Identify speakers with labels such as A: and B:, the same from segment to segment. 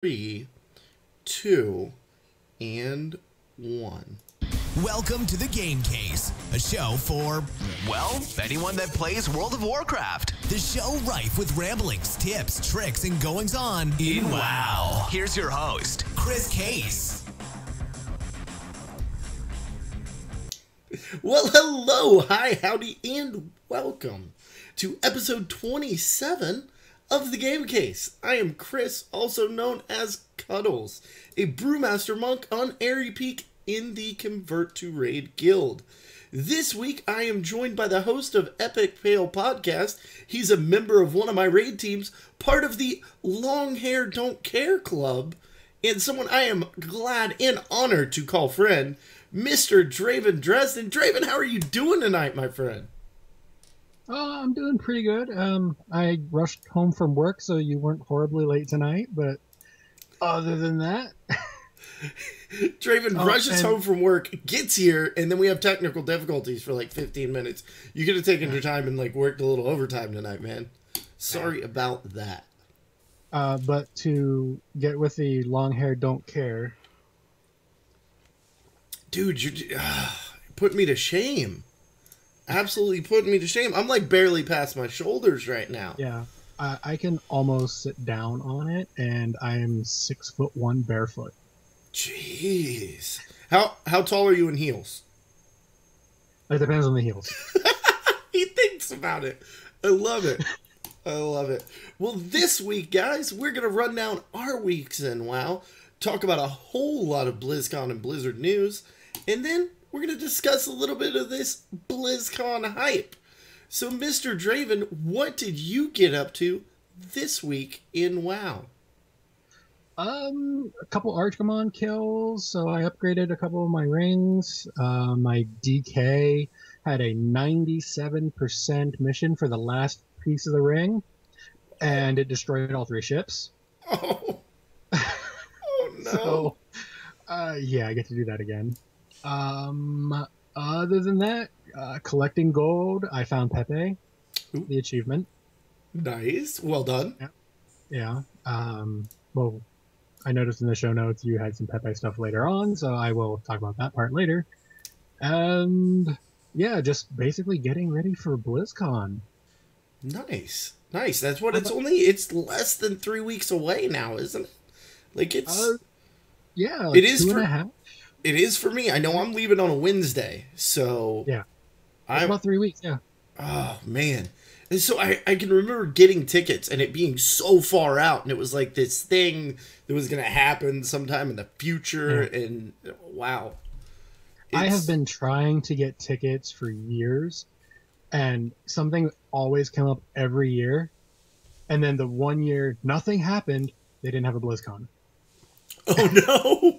A: 3, 2, and 1.
B: Welcome to the Game Case, a show for, well, anyone that plays World of Warcraft. The show rife with ramblings, tips, tricks, and goings-on in WoW. Here's your host, Chris Case.
A: Well, hello, hi, howdy, and welcome to episode 27 of the Game Case. I am Chris, also known as Cuddles, a brewmaster monk on Airy Peak in the Convert to Raid Guild. This week, I am joined by the host of Epic Pale Podcast. He's a member of one of my raid teams, part of the Long Hair Don't Care Club, and someone I am glad and honored to call friend, Mr. Draven Dresden. Draven, how are you doing tonight, my friend?
C: Oh, I'm doing pretty good. I rushed home from work, so you weren't horribly late tonight, but other than that...
A: Draven rushes home from work, gets here, and then we have technical difficulties for like 15 minutes. You could have taken your time and like worked a little overtime tonight, man. Sorry about that.
C: But to get with the long hair don't care.
A: Dude, you put me to shame. Absolutely putting me to shame. I'm like barely past my shoulders right now.
C: Yeah, I can almost sit down on it, and I'm 6'1" barefoot.
A: Jeez. How tall are you in heels?
C: It depends on the heels.
A: He thinks about it. I love it. I love it. Well, this week, guys, we're going to run down our weeks in WoW, talk about a whole lot of BlizzCon and Blizzard news, and then we're going to discuss a little bit of this BlizzCon hype. So, Mr. Draven, what did you get up to this week in WoW?
C: A couple Archgamon kills, so I upgraded a couple of my rings. My DK had a 97% mission for the last piece of the ring, and it destroyed all 3 ships.
A: Oh, oh no.
C: So, yeah, I get to do that again. Other than that, collecting gold, I found Pepe, the achievement.
A: Nice. Well done.
C: Yeah. Well, I noticed in the show notes you had some Pepe stuff later on, so I will talk about that part later. And yeah, just basically getting ready for BlizzCon.
A: Nice. Nice. That's what it's less than 3 weeks away now, isn't it? Like it's
C: yeah, like
A: it is
C: 2.5.
A: It is for me. I know I'm leaving on a Wednesday, so
C: yeah, it's about 3 weeks. Yeah.
A: Oh man. And so I can remember getting tickets and it being so far out, and it was like this thing that was going to happen sometime in the future, and wow.
C: I have been trying to get tickets for years, and something always came up every year, and then the one year nothing happened, they didn't have a BlizzCon.
A: Oh no!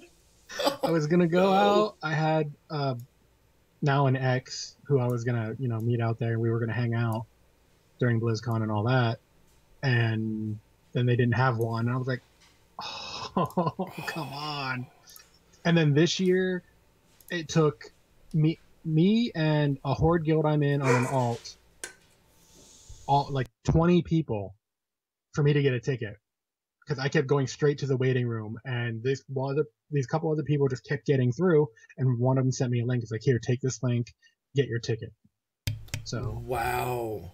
C: I was going to go out. I had now an ex who I was going to meet out there, and we were going to hang out during BlizzCon and all that, and then they didn't have one, and I was like, oh, come on. And then this year, it took me and a Horde guild I'm in on an alt, like 20 people, for me to get a ticket, because I kept going straight to the waiting room, and these couple other people just kept getting through, and one of them sent me a link. It's like, here, take this link, get your ticket. So
A: wow.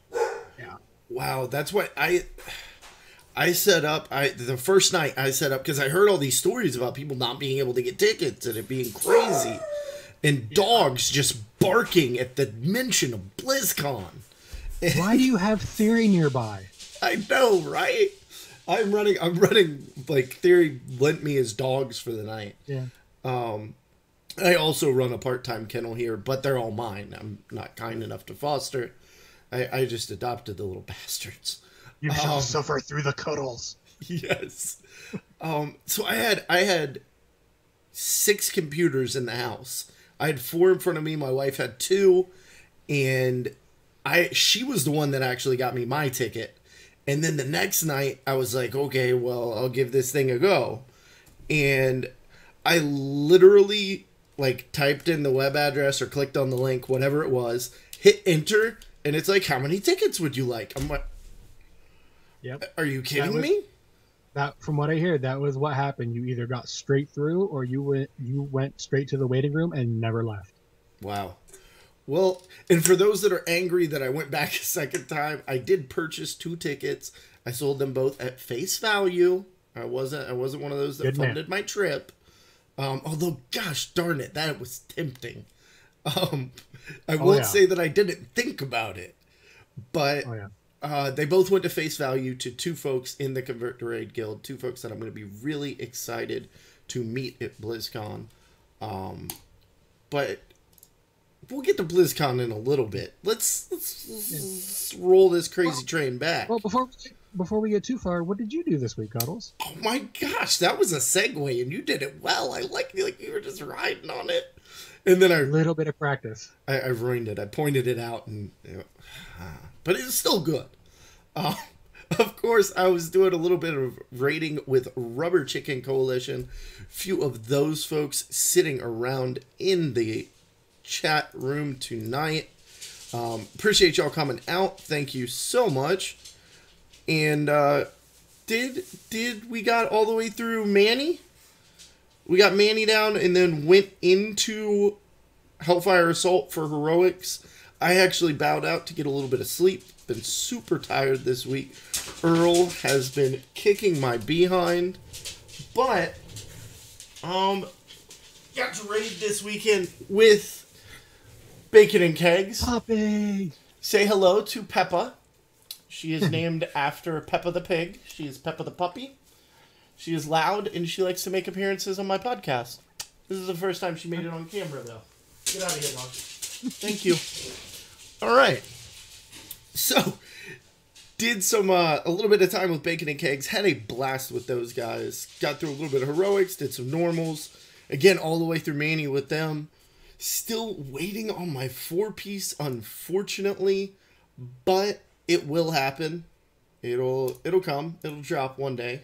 C: yeah.
A: Wow, that's what I set up. The first night I set up, because I heard all these stories about people not being able to get tickets and it being crazy, and dogs just barking at the mention of BlizzCon.
C: Why do you have Theory nearby?
A: I know, right? I'm running like Theory lent me his dogs for the night.
C: Yeah.
A: I also run a part-time kennel here, but they're all mine. I'm not kind enough to foster. I just adopted the little bastards.
C: You shall suffer through the cuddles.
A: Yes. So I had 6 computers in the house. I had 4 in front of me. My wife had 2, and she was the one that actually got me my ticket. And then the next night, I was like, okay, well, I'll give this thing a go. And I literally like typed in the web address or clicked on the link, whatever it was, hit enter. And it's like, how many tickets would you like? I'm like,
C: yep.
A: Are you kidding me?
C: That, from what I hear, that was what happened. You either got straight through, or you went straight to the waiting room and never left.
A: Wow. Well, and for those that are angry that I went back a second time, I did purchase 2 tickets. I sold them both at face value. I wasn't one of those that funded my trip. Although, gosh darn it, that was tempting. I won't say that I didn't think about it, but they both went to face value to 2 folks in the Convert to Raid Guild, 2 folks that I'm going to be really excited to meet at BlizzCon. But we'll get to BlizzCon in a little bit. Let's roll this crazy train back.
C: Well, before we get too far, what did you do this week, Cuddles?
A: Oh my gosh, that was a segue, and you did it well. I like you were just riding on it. And then
C: a little bit of practice.
A: I ruined it. I pointed it out, and but it was still good. Of course, I was doing a little bit of raiding with Rubber Chicken Coalition. Few of those folks sitting around in the chat room tonight. Appreciate y'all coming out. Thank you so much. And did we got all the way through Manny? We got Manny down and then went into Hellfire Assault for heroics. I actually bowed out to get a little bit of sleep. Been super tired this week. Earl has been kicking my behind. But got to raid this weekend with Bacon and Kegs.
C: Puppy!
A: Say hello to Peppa. She is named after Peppa the Pig. She is Peppa the Puppy. She is loud, and she likes to make appearances on my podcast. This is the first time she made it on camera, though. Get out of here, dog. Thank you. All right. So, did a little bit of time with Bacon and Kegs. Had a blast with those guys. Got through a little bit of heroics. Did some normals. Again, all the way through Manny with them. Still waiting on my 4-piece, unfortunately. But it will happen. It'll come. It'll drop one day.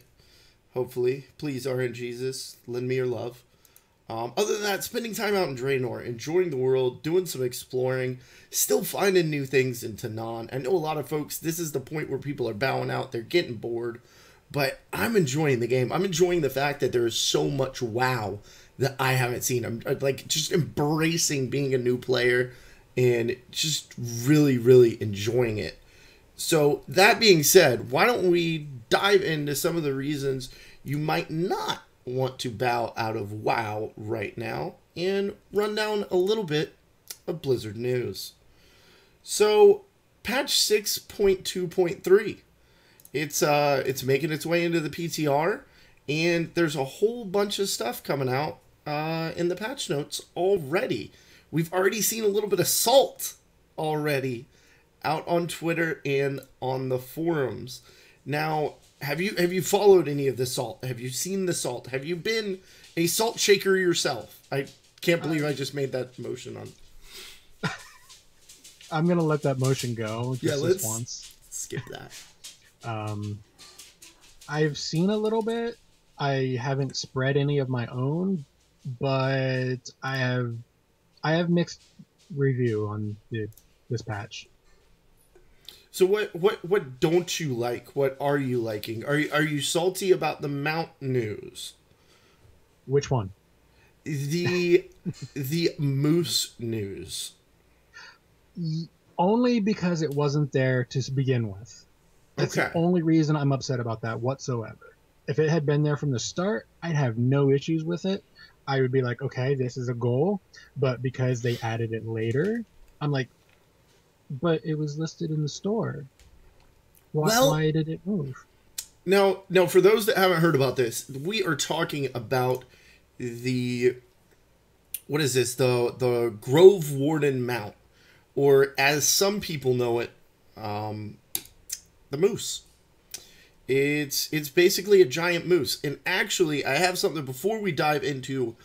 A: Hopefully. Please, RNGesus, lend me your love. Other than that, spending time out in Draenor, enjoying the world, doing some exploring, still finding new things in Tanan. I know a lot of folks, this is the point where people are bowing out. They're getting bored. But I'm enjoying the game. I'm enjoying the fact that there is so much WoW that I haven't seen. I'm like just embracing being a new player and just really, really enjoying it. So that being said, why don't we dive into some of the reasons you might not want to bow out of WoW right now and run down a little bit of Blizzard news. So patch 6.2.3, it's making its way into the PTR, and there's a whole bunch of stuff coming out in the patch notes already. We've already seen a little bit of salt already out on Twitter and on the forums. Now, have you followed any of the salt? Have you seen the salt? Have you been a salt shaker yourself? I can't believe I just made that motion on.
C: I'm gonna let that motion go.
A: Yeah, let's skip that.
C: I've seen a little bit. I haven't spread any of my own, but I have mixed review on this patch.
A: So what don't you like? What are you liking? Are you salty about the mount news?
C: Which one?
A: The moose news.
C: Only because it wasn't there to begin with. That's the only reason I'm upset about that whatsoever. If it had been there from the start, I'd have no issues with it. I would be like, okay, this is a goal. But because they added it later, I'm like, but it was listed in the store. Why did it move?
A: Now, for those that haven't heard about this, we are talking about the Grove Warden mount, or as some people know it, the moose. It's basically a giant moose. And actually, I have something before we dive into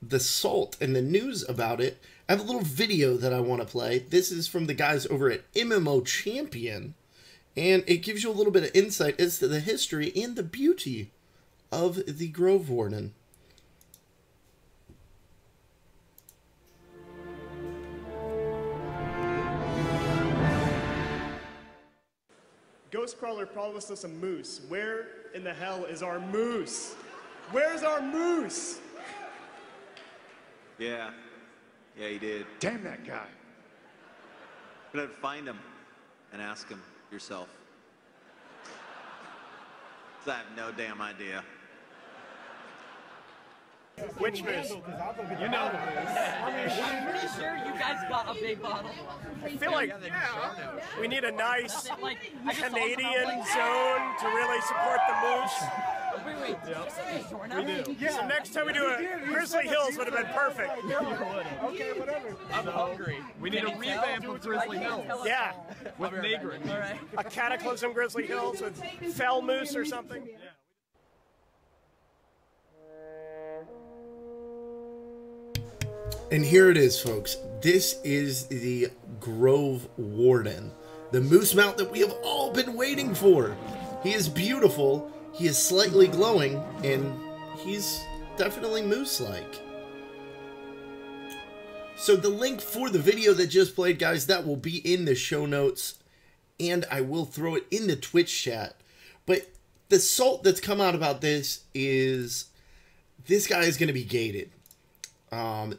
A: the salt and the news about it. I have a little video that I want to play. This is from the guys over at MMO Champion, and it gives you a little bit of insight as to the history and the beauty of the Grove Warden.
D: Ghostcrawler promised us a moose. Where in the hell is our moose? Where's our moose?
E: Yeah, he did.
D: Damn that guy.
E: You're gonna have to find him and ask him yourself. 'Cause I have no damn idea.
D: Which moose? You know the moose.
F: I'm pretty sure you guys got a big bottle.
D: I feel like we need a nice Canadian zone to really support the moose.
F: Wait.
D: We do. Yeah. So next time we do it, Grizzly Hills would have been perfect.
G: Okay, whatever. I'm hungry. We need a revamp of Grizzly Hills.
D: Yeah.
G: With Negrin.
F: Right.
D: A Cataclysm Grizzly Hills with Fell Moose or something.
A: And here it is, folks. This is the Grove Warden, the moose mount that we have all been waiting for. He is beautiful, he is slightly glowing, and he's definitely moose-like. So the link for the video that just played, guys, that will be in the show notes, and I will throw it in the Twitch chat. But the salt that's come out about this is this guy is going to be gated.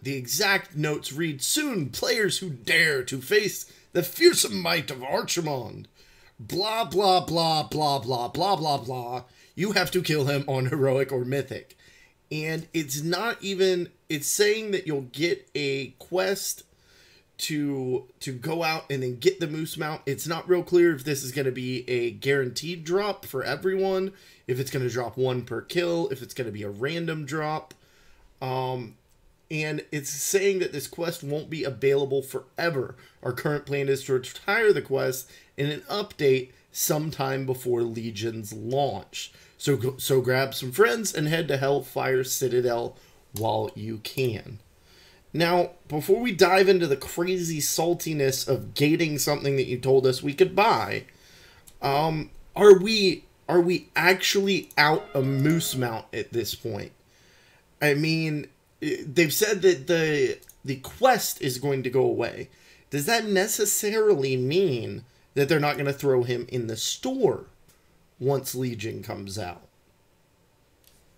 A: The exact notes read, soon players who dare to face the fearsome might of Archimond. Blah, blah, blah, blah, blah, blah, blah, blah. You have to kill him on heroic or mythic. And it's not even, it's saying that you'll get a quest to go out and then get the moose mount. It's not real clear if this is going to be a guaranteed drop for everyone, if it's going to drop one per kill, if it's going to be a random drop. And it's saying that this quest won't be available forever. Our current plan is to retire the quest in an update sometime before Legion's launch. So grab some friends and head to Hellfire Citadel while you can. Now, before we dive into the crazy saltiness of gating something that you told us we could buy, are we actually out a moose mount at this point? I mean, they've said that the quest is going to go away. Does that necessarily mean that they're not going to throw him in the store once Legion comes out?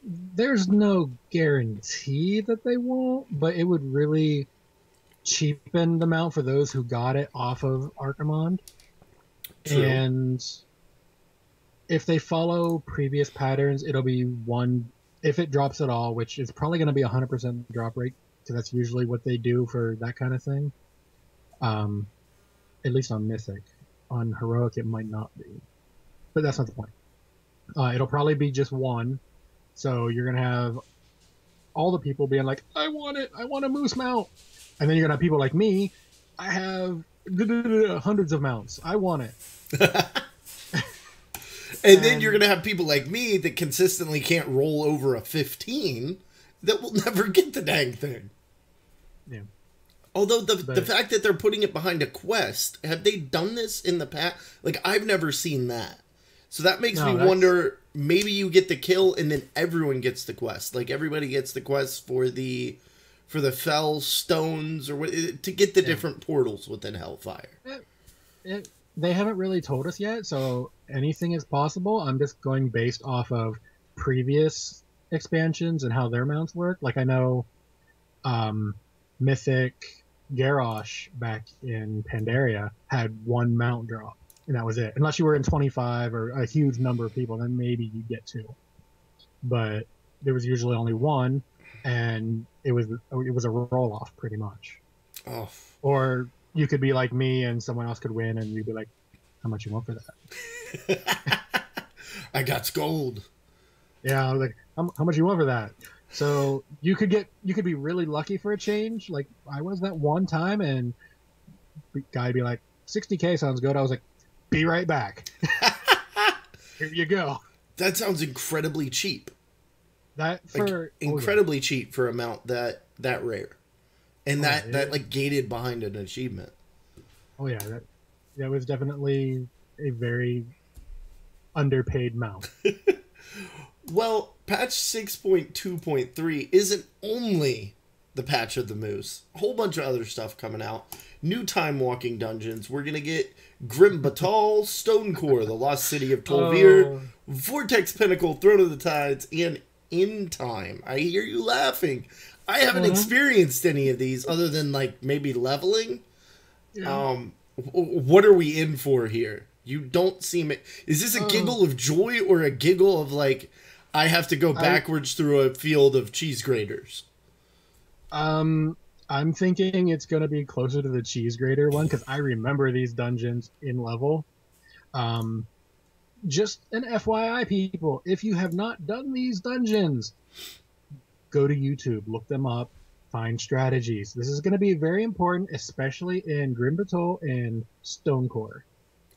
C: There's no guarantee that they won't, but it would really cheapen the mount for those who got it off of Archimond. True. And if they follow previous patterns, it'll be one, if it drops at all, which is probably going to be 100% drop rate, because that's usually what they do for that kind of thing. At least on Mythic. On Heroic, it might not be. But that's not the point. It'll probably be just one. So you're going to have all the people being like, I want it. I want a moose mount. And then you're going to have people like me. I have hundreds of mounts. I want it.
A: And then you're going to have people like me that consistently can't roll over a 15 that will never get the dang thing.
C: Yeah.
A: Although the fact that they're putting it behind a quest, have they done this in the past? Like, I've never seen that. So that makes me wonder, maybe you get the kill and then everyone gets the quest. Like, everybody gets the quest for the fell stones or what, to get the different portals within Hellfire.
C: They haven't really told us yet, so anything is possible. I'm just going based off of previous expansions and how their mounts work. Like, I know Mythic Garrosh back in Pandaria had one mount drop, and that was it. Unless you were in 25 or a huge number of people, then maybe you get two. But there was usually only one, and it was a roll-off pretty much.
A: Oh.
C: Or you could be like me and someone else could win and you'd be like, how much you want for that?
A: I got gold.
C: Yeah, I was like, how much you want for that? So you could be really lucky for a change. Like I was that one time and the guy would be like, 60K sounds good. I was like, be right back. Here you go.
A: That sounds incredibly cheap.
C: That for
A: incredibly cheap for a mount that rare. And that like gated behind an achievement.
C: Oh yeah, that was definitely a very underpaid mount.
A: Well, patch 6.2.3 isn't only the patch of the moose. A whole bunch of other stuff coming out. new time walking dungeons. We're gonna get Grim Batal, Stonecore, the Lost City of Tolvir, Vortex Pinnacle, Throne of the Tides, and In Time. I hear you laughing. I haven't experienced any of these other than like maybe leveling. Yeah. What are we in for here? You don't seem... Is this a giggle of joy or a giggle of like, I have to go backwards through a field of cheese graters?
C: I'm thinking it's going to be closer to the cheese grater one, because I remember these dungeons in level. Just an FYI, people, if you have not done these dungeons, go to YouTube, look them up, find strategies. This is going to be very important, especially in Grim Battle and Stonecore.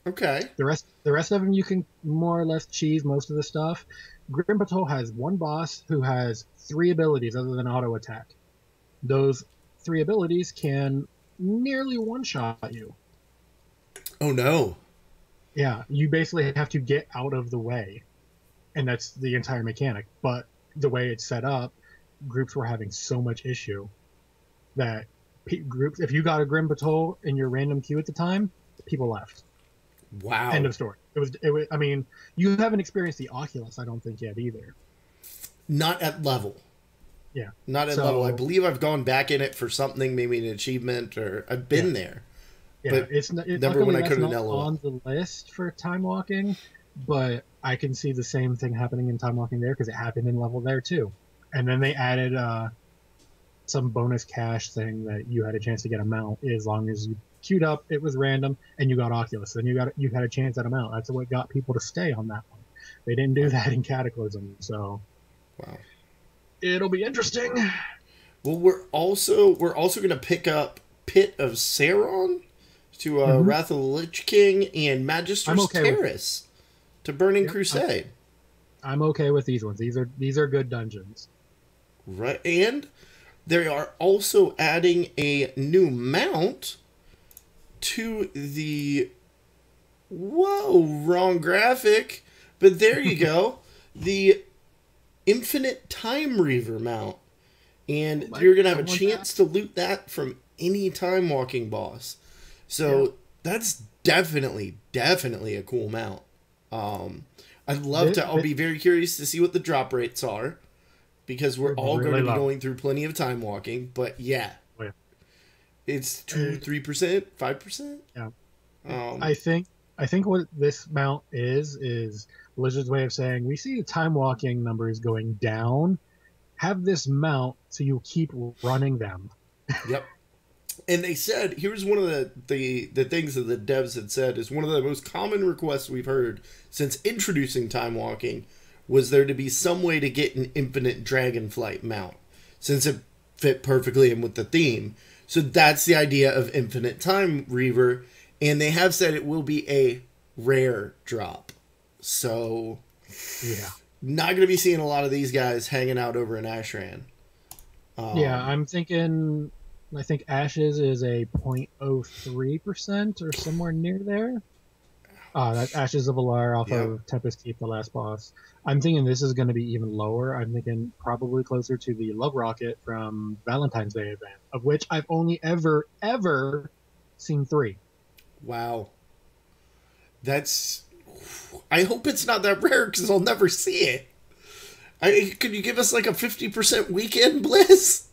A: Okay.
C: The rest of them you can more or less cheese most of the stuff. Grim Battle has one boss who has 3 abilities other than auto attack. Those 3 abilities can nearly one-shot you.
A: Oh no.
C: Yeah, you basically have to get out of the way. And that's the entire mechanic. But the way it's set up, groups were having so much issue that groups, if you got a Grim Battle in your random queue at the time, people left.
A: Wow.
C: End of story. It was. I mean, you haven't experienced the Oculus, I don't think, yet either.
A: Not at level.
C: Yeah.
A: Not at level. I believe I've gone back in it for something, maybe an achievement, or I've been there.
C: Yeah,
A: but
C: it's
A: never when I could have
C: on the list for time walking, but I can see the same thing happening in time walking there because it happened in level there too. And then they added some bonus cash thing that you had a chance to get a mount as long as you queued up. It was random, and you got Oculus. Then you had a chance at a mount. That's what got people to stay on that one. They didn't do that in Cataclysm, so
A: wow, it'll
C: be interesting.
A: Well, we're also going to pick up Pit of Sauron to Wrath of the Lich King and Magister's Terrace to Burning Crusade.
C: I'm okay with these ones. These are good dungeons.
A: Right, and they are also adding a new mount to the... Whoa, wrong graphic. But there you go. The Infinite Time Reaver mount. And you're going to have a chance to loot that from any time walking boss. So that's definitely a cool mount. I'd love to. I'll be very curious to see what the drop rates are, because we're all going to be going through plenty of time walking. But yeah, it's 2-3%, 5%.
C: Yeah, I think what this mount is Blizzard's way of saying, we see the time walking numbers going down. Have this mount so you keep running them.
A: Yep. And they said, here's one of the things that the devs had said is one of the most common requests we've heard since introducing time walking was there to be some way to get an infinite dragonflight mount, since it fit perfectly in with the theme. So that's the idea of Infinite Time Reaver, and they have said it will be a rare drop. So
C: yeah,
A: not going to be seeing a lot of these guys hanging out over in Ashran.
C: Yeah, I'm thinking... I think Ashes is a 0.03% or somewhere near there. That's Ashes of Alar off of Tempest Keep, the last boss. I'm thinking this is going to be even lower. I'm thinking probably closer to the Love Rocket from Valentine's Day event, of which I've only ever seen 3.
A: Wow. That's... I hope it's not that rare, because I'll never see it. Could you give us like a 50% weekend, Bliss?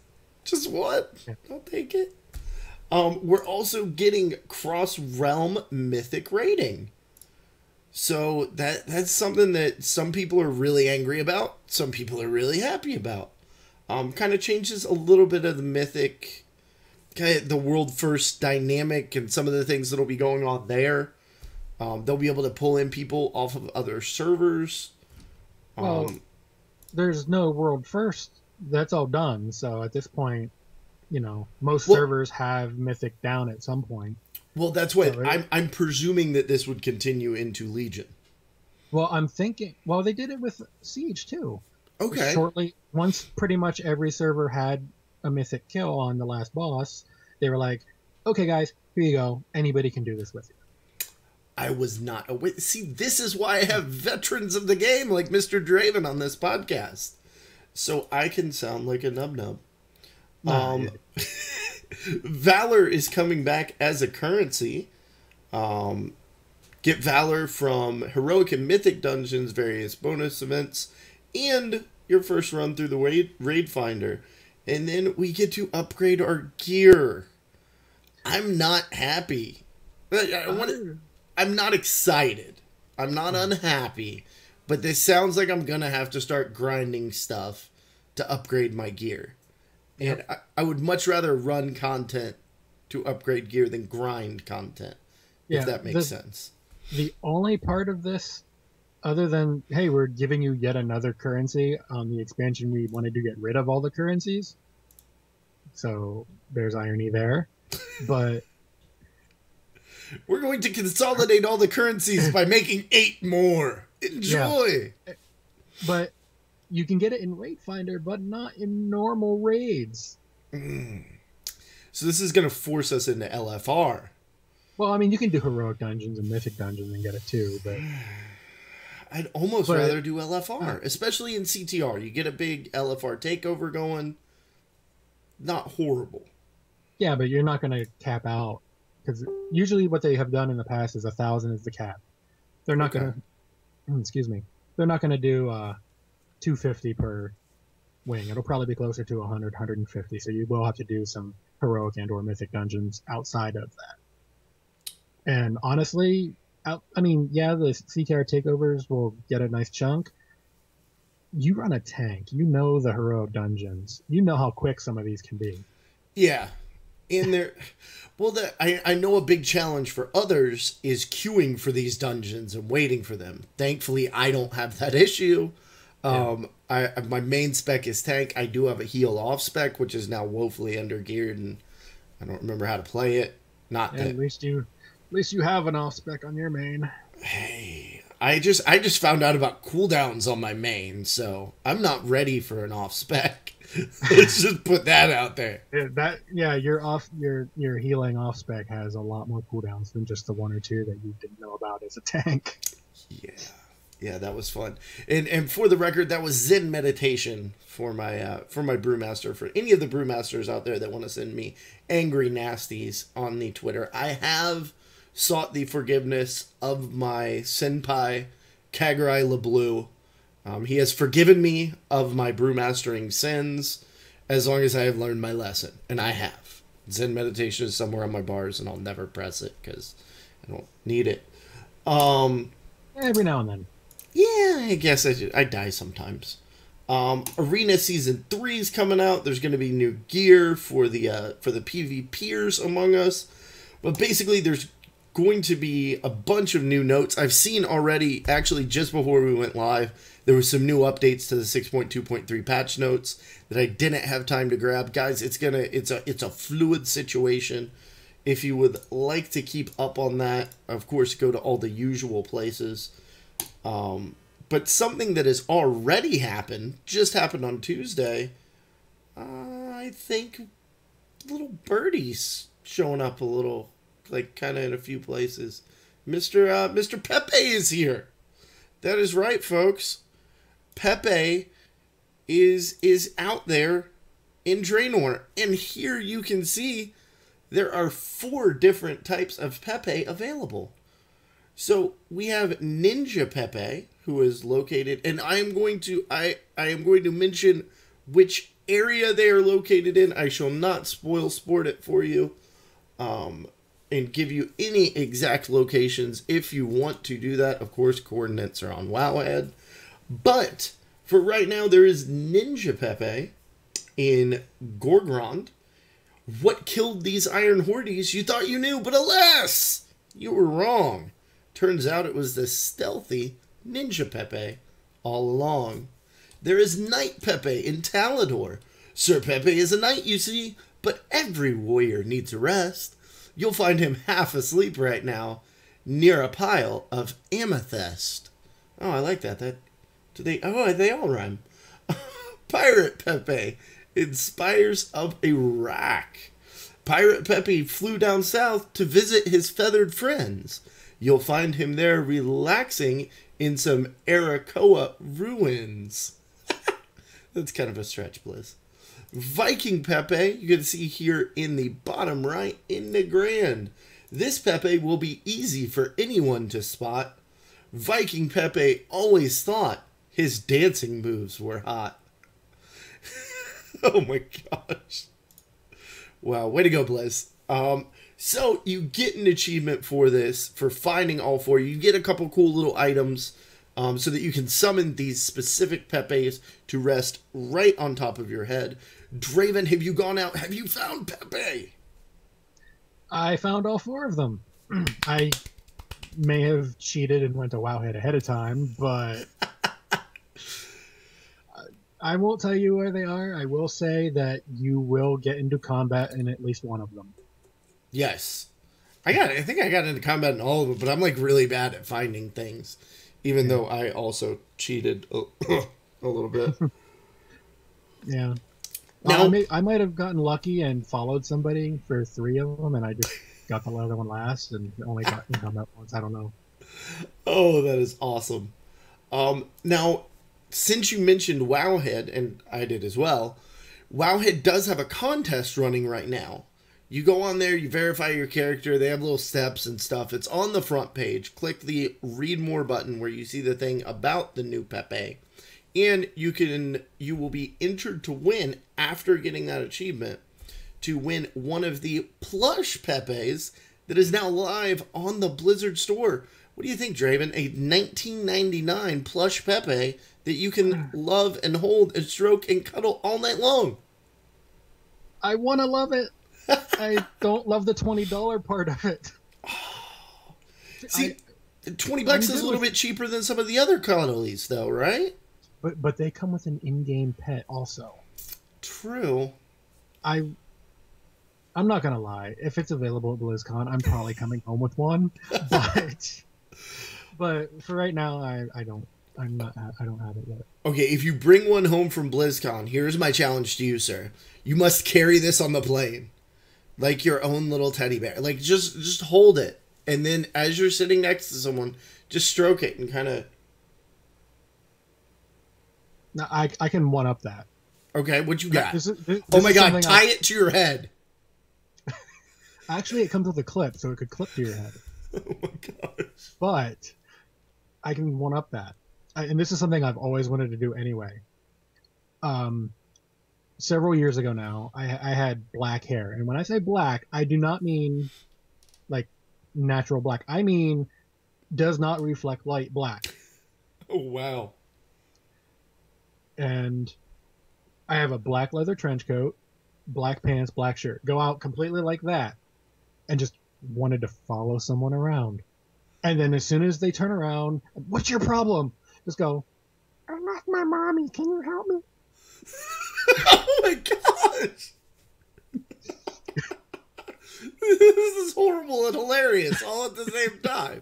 A: Just what? I'll take it. We're also getting cross-realm mythic raiding. So that's something that some people are really angry about. Some people are really happy about. Kind of changes a little bit of the mythic, the world first dynamic and some of the things that'll be going on there. They'll be able to pull in people off of other servers.
C: Well, there's no world first. That's all done. So at this point, most servers have Mythic down at some point.
A: Well, that's what I'm presuming that this would continue into Legion.
C: Well, I'm thinking. Well, they did it with Siege too.
A: Okay.
C: Shortly, once pretty much every server had a Mythic kill on the last boss, they were like, "Okay, guys, here you go. Anybody can do this with you."
A: I was not aware. See, this is why I have veterans of the game like Mr. Draven on this podcast. So I can sound like a nub-nub. Valor is coming back as a currency. Get Valor from Heroic and Mythic Dungeons, various bonus events, and your first run through the Raid Finder. And then we get to upgrade our gear. I'm not happy. I'm not excited. I'm not unhappy. But this sounds like I'm going to have to start grinding stuff to upgrade my gear. And I would much rather run content to upgrade gear than grind content, if that makes sense.
C: The only part of this, other than, hey, we're giving you yet another currency on the expansion, we wanted to get rid of all the currencies. So there's irony there. But
A: we're going to consolidate all the currencies by making 8 more. Enjoy!
C: Yeah. But you can get it in Raid Finder, but not in normal raids.
A: So this is going to force us into LFR.
C: Well, I mean, you can do Heroic Dungeons and Mythic Dungeons and get it too, but...
A: I'd almost rather do LFR, especially in CTR. You get a big LFR takeover going. Not horrible.
C: Yeah, but you're not going to cap out. Because usually what they have done in the past is 1,000 is the cap. They're not going to... Excuse me. They're not going to do 250 per wing. It'll probably be closer to 100, 150. So you will have to do some Heroic and or Mythic Dungeons outside of that. And honestly, the CTR takeovers will get a nice chunk. You run a tank. You know the Heroic Dungeons. You know how quick some of these can be.
A: Yeah. And there... Well, I know a big challenge for others is queuing for these dungeons and waiting for them. Thankfully, I don't have that issue. My main spec is tank. I do have a heal off spec, which is now woefully undergeared, and I don't remember how to play it.
C: At least you have an off spec on your main.
A: Hey, I just found out about cooldowns on my main, so I'm not ready for an off spec. Let's just put that out there.
C: Your healing off spec has a lot more cooldowns than just the 1 or 2 that you didn't know about as a tank.
A: Yeah, that was fun. And for the record, that was Zen meditation for my brewmaster. For any of the brewmasters out there that want to send me angry nasties on the Twitter, I have sought the forgiveness of my senpai Kagrai LeBlue. He has forgiven me of my brewmastering sins as long as I have learned my lesson. And I have. Zen meditation is somewhere on my bars, and I'll never press it because I don't need it.
C: Every now and then.
A: Yeah, I guess I die sometimes. Arena Season 3 is coming out. There's going to be new gear for the PvPers among us. But basically, there's going to be a bunch of new notes. I've seen already, actually, just before we went live, there were some new updates to the 6.2.3 patch notes that I didn't have time to grab. Guys, it's a fluid situation. If you would like to keep up on that, of course, go to all the usual places. But something that has already happened, just happened on Tuesday, I think little birdie's showing up a little, like, kind of in a few places. Mr. Pepe is here. That is right, folks. Pepe is out there in Draenor. And here you can see there are 4 different types of Pepe available. So we have Ninja Pepe, who is located, and I am going to mention which area they are located in. I shall not sport it for you, and give you any exact locations. If you want to do that, of course, coordinates are on Wowhead. But for right now, there is Ninja Pepe in Gorgrond. What killed these Iron Hordes? You thought you knew, but alas, you were wrong. Turns out it was the stealthy Ninja Pepe all along. There is Knight Pepe in Talador. Sir Pepe is a knight, you see, but every warrior needs a rest. You'll find him half asleep right now near a pile of amethyst. Oh, I like that. They all rhyme. Pirate Pepe in Spires of Iraq. Pirate Pepe flew down south to visit his feathered friends. You'll find him there relaxing in some Arakoa ruins. That's kind of a stretch, Blizz. Viking Pepe, you can see here in the bottom right in the grand. This Pepe will be easy for anyone to spot. Viking Pepe always thought his dancing moves were hot. Oh my gosh. Wow, way to go, Blizz. So you get an achievement for this, for finding all four. You get a couple cool little items so that you can summon these specific Pepes to rest right on top of your head. Draven, have you gone out? Have you found Pepe?
C: I found all four of them. I may have cheated and went to Wowhead ahead of time, but I won't tell you where they are. I will say that you will get into combat in at least one of them.
A: Yes. I think I got into combat in all of them, but I'm like really bad at finding things, even though I also cheated a little bit.
C: Yeah.
A: Now,
C: I might have gotten lucky and followed somebody for 3 of them, and I just got the other one last and only got in combat once. I don't know.
A: Oh, that is awesome. Now, since you mentioned Wowhead, and I did as well, Wowhead does have a contest running right now. You go on there, you verify your character, they have little steps and stuff. It's on the front page. Click the Read More button where you see the thing about the new Pepe. And you will be entered to win, after getting that achievement, to win one of the plush Pepes that is now live on the Blizzard store. What do you think, Draven? A $19.99 plush Pepe that you can love and hold and stroke and cuddle all night long.
C: I want to love it. I don't love the $20 part of it.
A: See, $20 is a little bit cheaper than some of the other cuddlies, though, right?
C: But they come with an in-game pet also. True. I'm not gonna lie. If it's available at BlizzCon, I'm probably coming home with one. But for right now, I don't have it yet.
A: Okay, if you bring one home from BlizzCon, here's my challenge to you, sir. You must carry this on the plane, like your own little teddy bear. Like just hold it, and then as you're sitting next to someone, just stroke it and kind of.
C: Now, I can one up that.
A: Okay, what you got?
C: This
A: oh my god, tie it to your head.
C: Actually, it comes with a clip, so it could clip to your head.
A: Oh my gosh.
C: But I can one up that. And this is something I've always wanted to do anyway. Several years ago now, I had black hair. And when I say black, I do not mean like natural black. I mean does not reflect light black.
A: Oh, wow.
C: And I have a black leather trench coat, black pants, black shirt. Go out completely like that. And just wanted to follow someone around. And then as soon as they turn around, what's your problem? Just go, I lost my mommy. Can you help me?
A: Oh my gosh. This is horrible and hilarious all at the same time.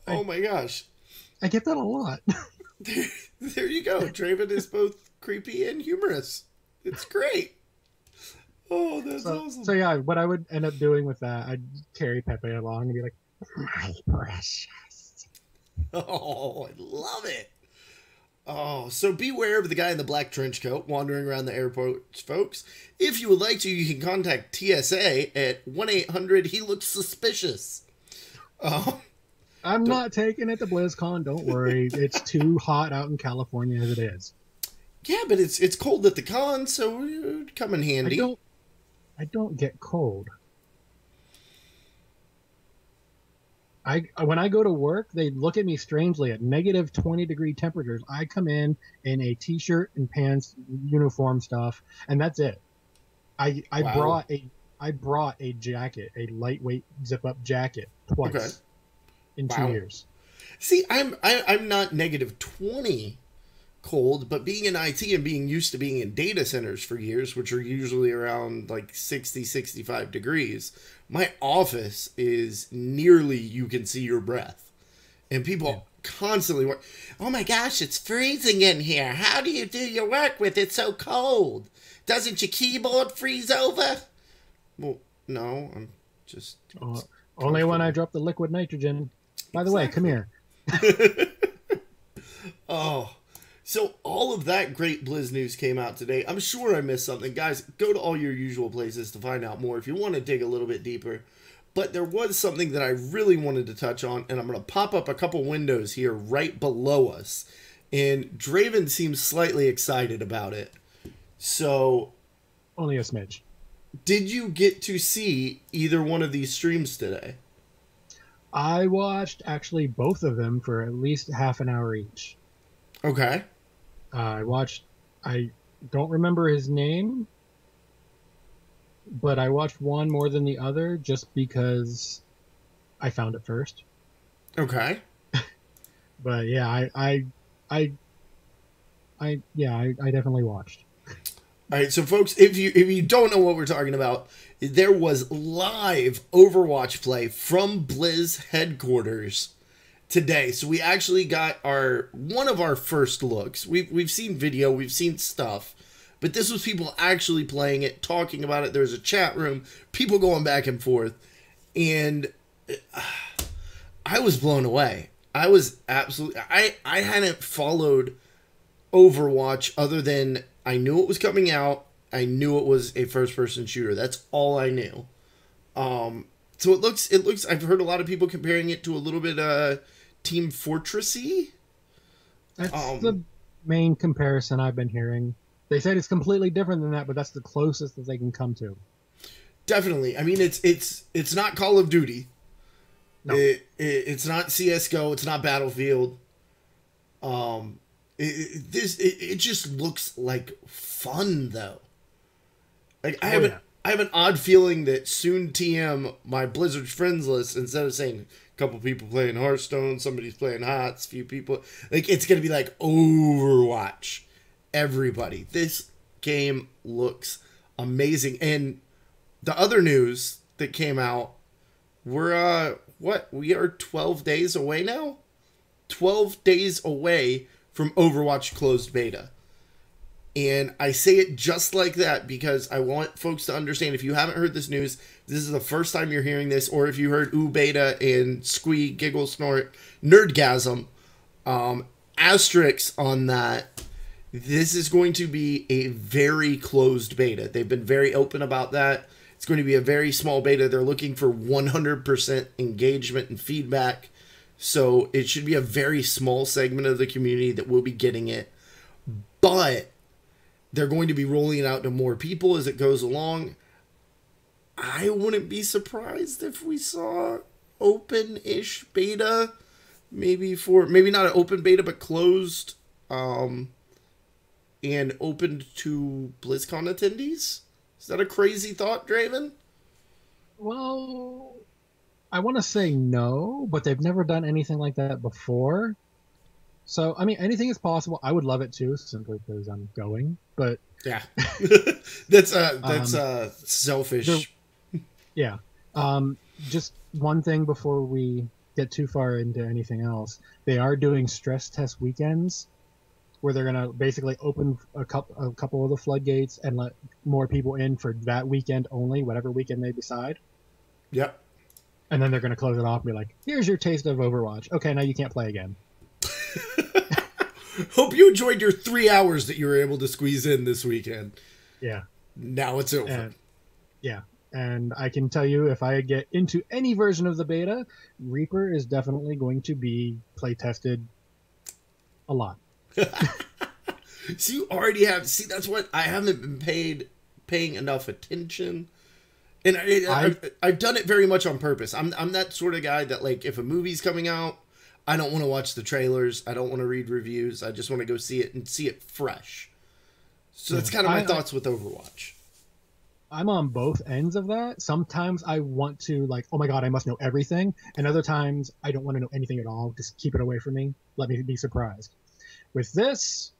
A: Oh my gosh.
C: I get that a lot.
A: There you go. Draven is both creepy and humorous. It's great. Oh, that's awesome.
C: So yeah, what I would end up doing with that, I'd carry Pepe along and be like, my precious.
A: Oh, I love it. Oh, so beware of the guy in the black trench coat wandering around the airport, folks. If you would like to, you can contact TSA at 1-800 He Looks Suspicious.
C: I'm not taking it to BlizzCon. Don't worry. It's too hot out in California as it is.
A: Yeah, but it's cold at the con, so it would come in handy.
C: I don't get cold. When I go to work, they look at me strangely at negative 20-degree temperatures. I come in a t-shirt and pants, uniform stuff, and that's it. I brought a jacket, a lightweight zip-up jacket, twice in 2 years.
A: See, I'm not negative 20 cold, but being in IT and being used to being in data centers for years, which are usually around like 60, 65 degrees, my office is nearly you can see your breath. And people constantly work, oh my gosh, it's freezing in here. How do you do your work with it so cold? Doesn't your keyboard freeze over? Well, no, I'm just...
C: only when I drop the liquid nitrogen. By the way, come here.
A: Oh, So all of that great Blizz news came out today. I'm sure I missed something. Guys, go to all your usual places to find out more if you want to dig a little bit deeper. But there was something that I really wanted to touch on, and I'm going to pop up a couple windows here right below us. And Draven seems slightly excited about it. So...
C: Only a smidge.
A: Did you get to see either one of these streams today?
C: I watched actually both of them for at least half an hour each.
A: Okay.
C: I don't remember his name, but I watched one more than the other just because I found it first.
A: Okay.
C: But yeah, I definitely watched.
A: All right, so folks, if you don't know what we're talking about, there was live Overwatch play from Blizz headquarters today. So we actually got one of our first looks. We've seen video, we've seen stuff, but this was people actually playing it, talking about it. There's a chat room, people going back and forth, and I was blown away. I was absolutely... I hadn't followed Overwatch other than I knew it was coming out. I knew it was a first-person shooter. That's all I knew. So it looks. I've heard a lot of people comparing it to a little bit Team Fortress-y.
C: That's the main comparison I've been hearing. They said it's completely different than that, but that's the closest that they can come to.
A: Definitely. I mean, it's not Call of Duty. No. It's not CS:GO. It's not Battlefield. It just looks like fun though. Like I have an odd feeling that soon TM my Blizzard friends list, instead of saying a couple people playing Hearthstone, somebody's playing HOTS, few people, like it's gonna be like Overwatch. Everybody, this game looks amazing. And the other news that came out, we're we are 12 days away now. 12 days away from Overwatch closed beta. And I say it just like that because I want folks to understand, if you haven't heard this news, this is the first time you're hearing this, or if you heard ooh beta and squee, giggle, snort, nerdgasm, asterisks on that, this is going to be a very closed beta. They've been very open about that. It's going to be a very small beta. They're looking for 100% engagement and feedback. So it should be a very small segment of the community that will be getting it. But they're going to be rolling it out to more people as it goes along. I wouldn't be surprised if we saw open-ish beta. Maybe not an open beta, but closed. And open to BlizzCon attendees. Is that a crazy thought, Draven?
C: Well, I want to say no, but they've never done anything like that before. So, I mean, anything is possible. I would love it too, simply because I'm going. But
A: yeah, that's selfish.
C: Yeah. Just one thing before we get too far into anything else. They are doing stress test weekends where they're going to basically open a couple of the floodgates and let more people in for that weekend only, whatever weekend they decide.
A: Yep.
C: And then they're going to close it off and be like, here's your taste of Overwatch. Okay, now you can't play again.
A: Hope you enjoyed your 3 hours that you were able to squeeze in this weekend.
C: Yeah.
A: Now it's over.
C: And I can tell you, if I get into any version of the beta, Reaper is definitely going to be play tested a lot.
A: So you already have... See, that's what... I haven't been paying enough attention. And I've done it very much on purpose. I'm that sort of guy that, like, if a movie's coming out, I don't want to watch the trailers. I don't want to read reviews. I just want to go see it and see it fresh. So that's kind of my thoughts with Overwatch.
C: I'm on both ends of that. Sometimes I want to, like, oh my god, I must know everything. And other times, I don't want to know anything at all. Just keep it away from me. Let me be surprised. With this,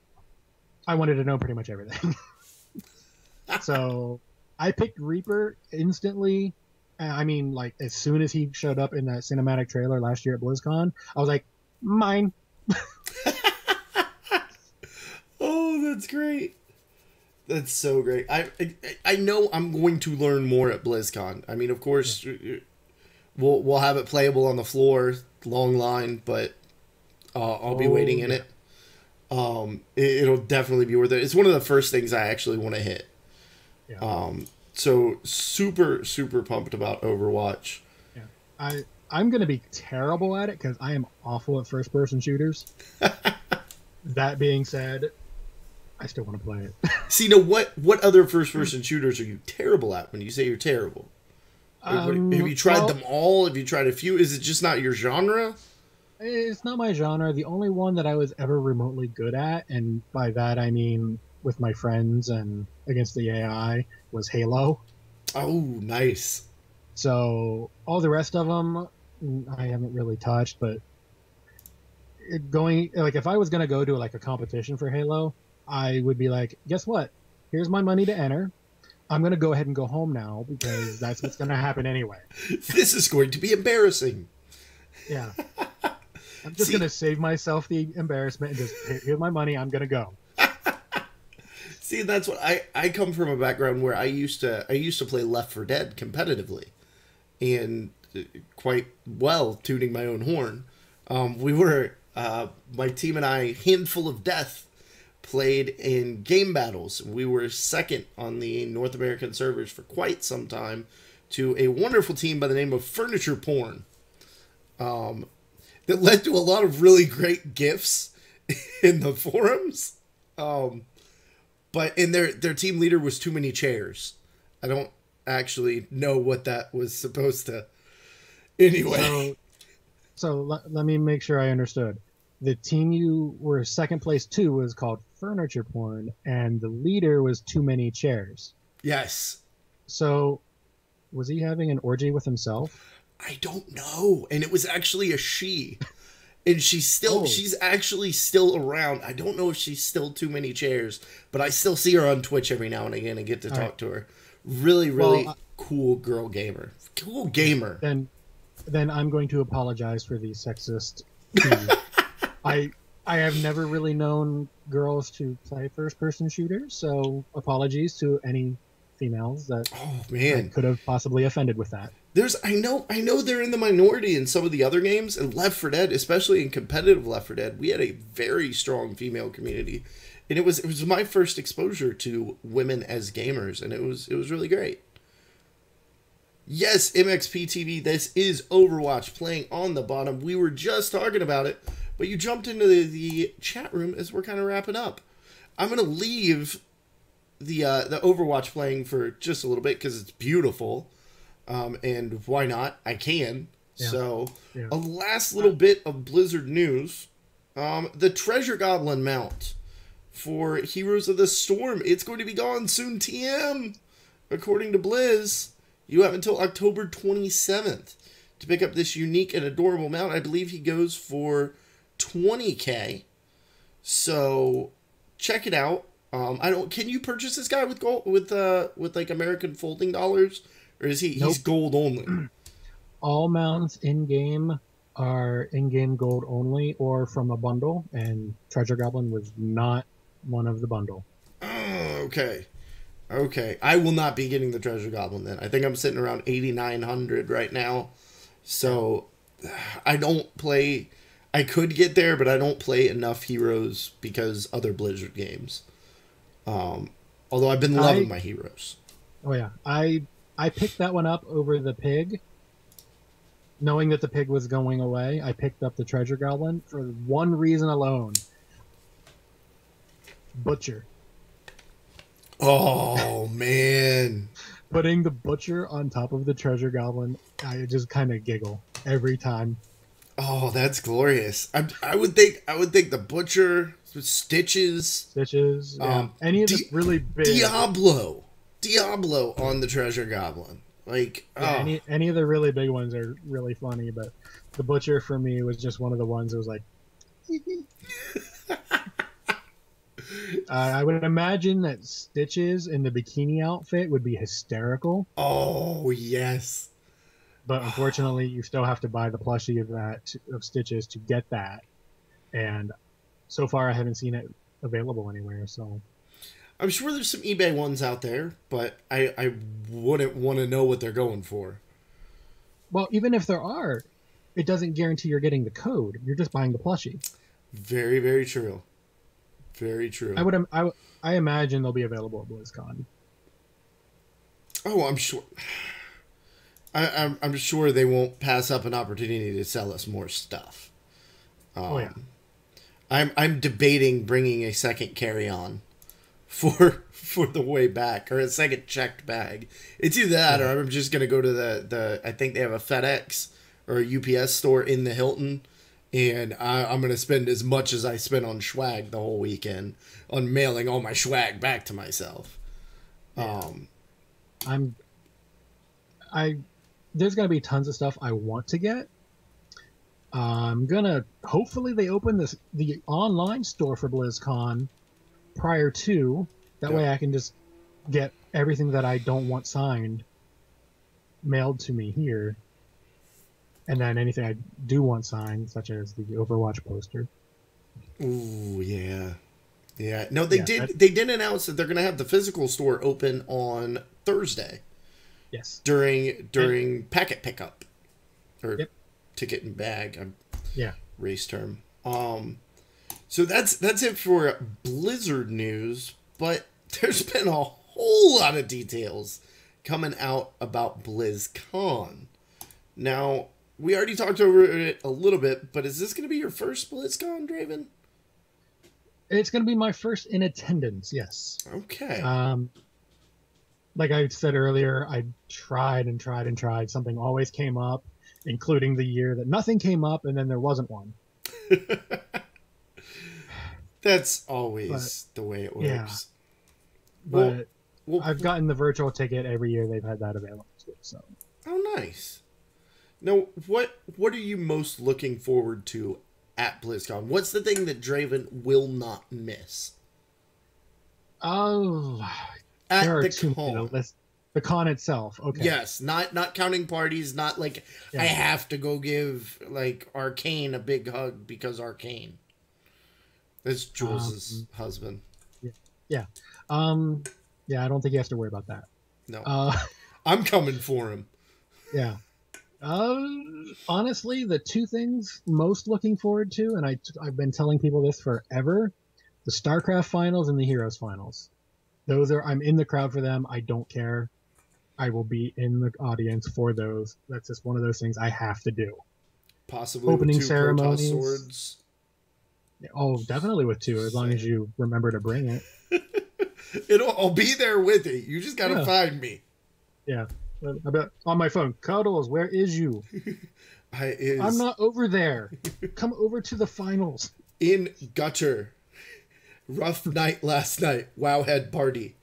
C: I wanted to know pretty much everything. So I picked Reaper instantly. I mean, like, as soon as he showed up in that cinematic trailer last year at BlizzCon, I was like, mine.
A: Oh, that's great. That's so great. I know I'm going to learn more at BlizzCon. I mean, of course, we'll have it playable on the floor, long line, but I'll be waiting in it. It'll definitely be worth it. It's one of the first things I actually want to hit.
C: Yeah.
A: So super, super pumped about Overwatch.
C: Yeah. I'm going to be terrible at it because I am awful at first-person shooters. That being said, I still want to play it.
A: See, now what other first-person shooters are you terrible at when you say you're terrible? Have you tried them all? Have you tried a few? Is it just not your genre?
C: It's not my genre. The only one that I was ever remotely good at, and by that I mean with my friends and against the AI, was Halo.
A: Oh, nice.
C: So all the rest of them, I haven't really touched. But if I was gonna go to like a competition for Halo, I would be like, guess what? Here's my money to enter. I'm gonna go ahead and go home now because that's what's gonna happen anyway.
A: This is going to be embarrassing.
C: Yeah. I'm just gonna save myself the embarrassment and just here's my money. I'm gonna go.
A: See, that's what I come from a background where I used to play Left 4 Dead competitively, and quite well, tooting my own horn. We were my team and I, Handful of Death, played in game battles. We were second on the North American servers for quite some time to a wonderful team by the name of Furniture Porn. That led to a lot of really great GIFs in the forums. But their team leader was Too Many Chairs. I don't actually know what that was supposed to. Anyway.
C: So let me make sure I understood. The team you were second place to was called Furniture Porn, and the leader was Too Many Chairs.
A: Yes.
C: So was he having an orgy with himself?
A: I don't know. And it was actually a she. And she's actually still around. I don't know if she's still Too Many Chairs, but I still see her on Twitch every now and again and get to talk to her. Really, really cool girl gamer. Cool gamer.
C: Then I'm going to apologize for the sexist team. I have never really known girls to play first-person shooters, so apologies to any females that I could have possibly offended with that.
A: I know they're in the minority in some of the other games, and Left 4 Dead, especially in competitive Left 4 Dead, we had a very strong female community, and it was my first exposure to women as gamers, and it was really great. Yes, MXP TV, this is Overwatch playing on the bottom. We were just talking about it, but you jumped into the chat room as we're kind of wrapping up. I'm gonna leave the Overwatch playing for just a little bit because it's beautiful. And why not? I can. Yeah. So, a last little bit of Blizzard news. The Treasure Goblin mount for Heroes of the Storm. It's going to be gone soon, TM. According to Blizz, you have until October 27th to pick up this unique and adorable mount. I believe he goes for $20K. So, check it out. Can you purchase this guy with gold, with like American folding dollars? Or is he's gold only?
C: All mounts in-game are in-game gold only or from a bundle, and Treasure Goblin was not one of the bundle.
A: Oh, okay. Okay. I will not be getting the Treasure Goblin then. I think I'm sitting around 8,900 right now. So, I don't play... I could get there, but I don't play enough Heroes because other Blizzard games. Although I've been loving my Heroes.
C: Oh, yeah. I picked that one up over the pig. Knowing that the pig was going away, I picked up the Treasure Goblin for one reason alone. Butcher.
A: Oh, man.
C: Putting the Butcher on top of the Treasure Goblin, I just kind of giggle every time.
A: Oh, that's glorious. I would think the Butcher, Stitches,
C: yeah. Any of the really big
A: Diablo on the Treasure Goblin. Like,
C: any of the really big ones are really funny, but the Butcher for me was just one of the ones that was like I would imagine that Stitches in the bikini outfit would be hysterical.
A: Oh, yes.
C: But unfortunately, you still have to buy the plushie of Stitches to get that. And so far, I haven't seen it available anywhere, so...
A: I'm sure there's some eBay ones out there, but I wouldn't want to know what they're going for.
C: Well, even if there are, it doesn't guarantee you're getting the code. You're just buying the plushie.
A: Very, very true. Very true.
C: I imagine they'll be available at BlizzCon.
A: Oh, I'm sure. I'm sure they won't pass up an opportunity to sell us more stuff.
C: Oh yeah.
A: I'm debating bringing a second carry-on for the way back, or a second checked bag. It's either that, or I'm just gonna go to the I think they have a FedEx or a UPS store in the Hilton, and I'm gonna spend as much as I spent on swag the whole weekend on mailing all my swag back to myself.
C: There's gonna be tons of stuff I want to get. I'm gonna hopefully they open the online store for BlizzCon prior to that way I can just get everything that I don't want signed mailed to me here, and then anything I do want signed, such as the Overwatch poster.
A: Ooh, yeah. No, they did announce that they're gonna have the physical store open on Thursday.
C: Yes.
A: During packet pickup or ticket and bag. Race term. So that's it for Blizzard news, but there's been a whole lot of details coming out about BlizzCon. Now, we already talked over it a little bit, but is this going to be your first BlizzCon, Draven?
C: It's going to be my first in attendance, yes.
A: Okay.
C: Like I said earlier, I tried and tried and tried. Something always came up, including the year that nothing came up, and then there wasn't one.
A: That's always the way it works.
C: Yeah. But I've gotten the virtual ticket every year they've had that available too. So.
A: Oh, nice. Now, what are you most looking forward to at BlizzCon? What's the thing that Draven will not miss?
C: Oh,
A: at
C: there are
A: the
C: two,
A: con.
C: The con itself. Okay.
A: Yes, not counting parties. Not like I have to go give like Arcane a big hug because Arcane. That's Jules's husband.
C: Yeah. Yeah. I don't think you have to worry about that.
A: No. I'm coming for him.
C: Yeah. Honestly, the two things most looking forward to, and I've been telling people this forever, the StarCraft finals and the Heroes finals. I'm in the crowd for them. I don't care. I will be in the audience for those. That's just one of those things I have to do.
A: Possibly
C: opening
A: with two
C: ceremonies.
A: Protoss swords.
C: Oh, definitely with two, as long as you remember to bring it.
A: I'll be there with it. You just gotta find me.
C: Yeah. On my phone, Cuddles, where is you? I'm not over there. Come over to the finals.
A: In gutter. Rough night last night. Wowhead party.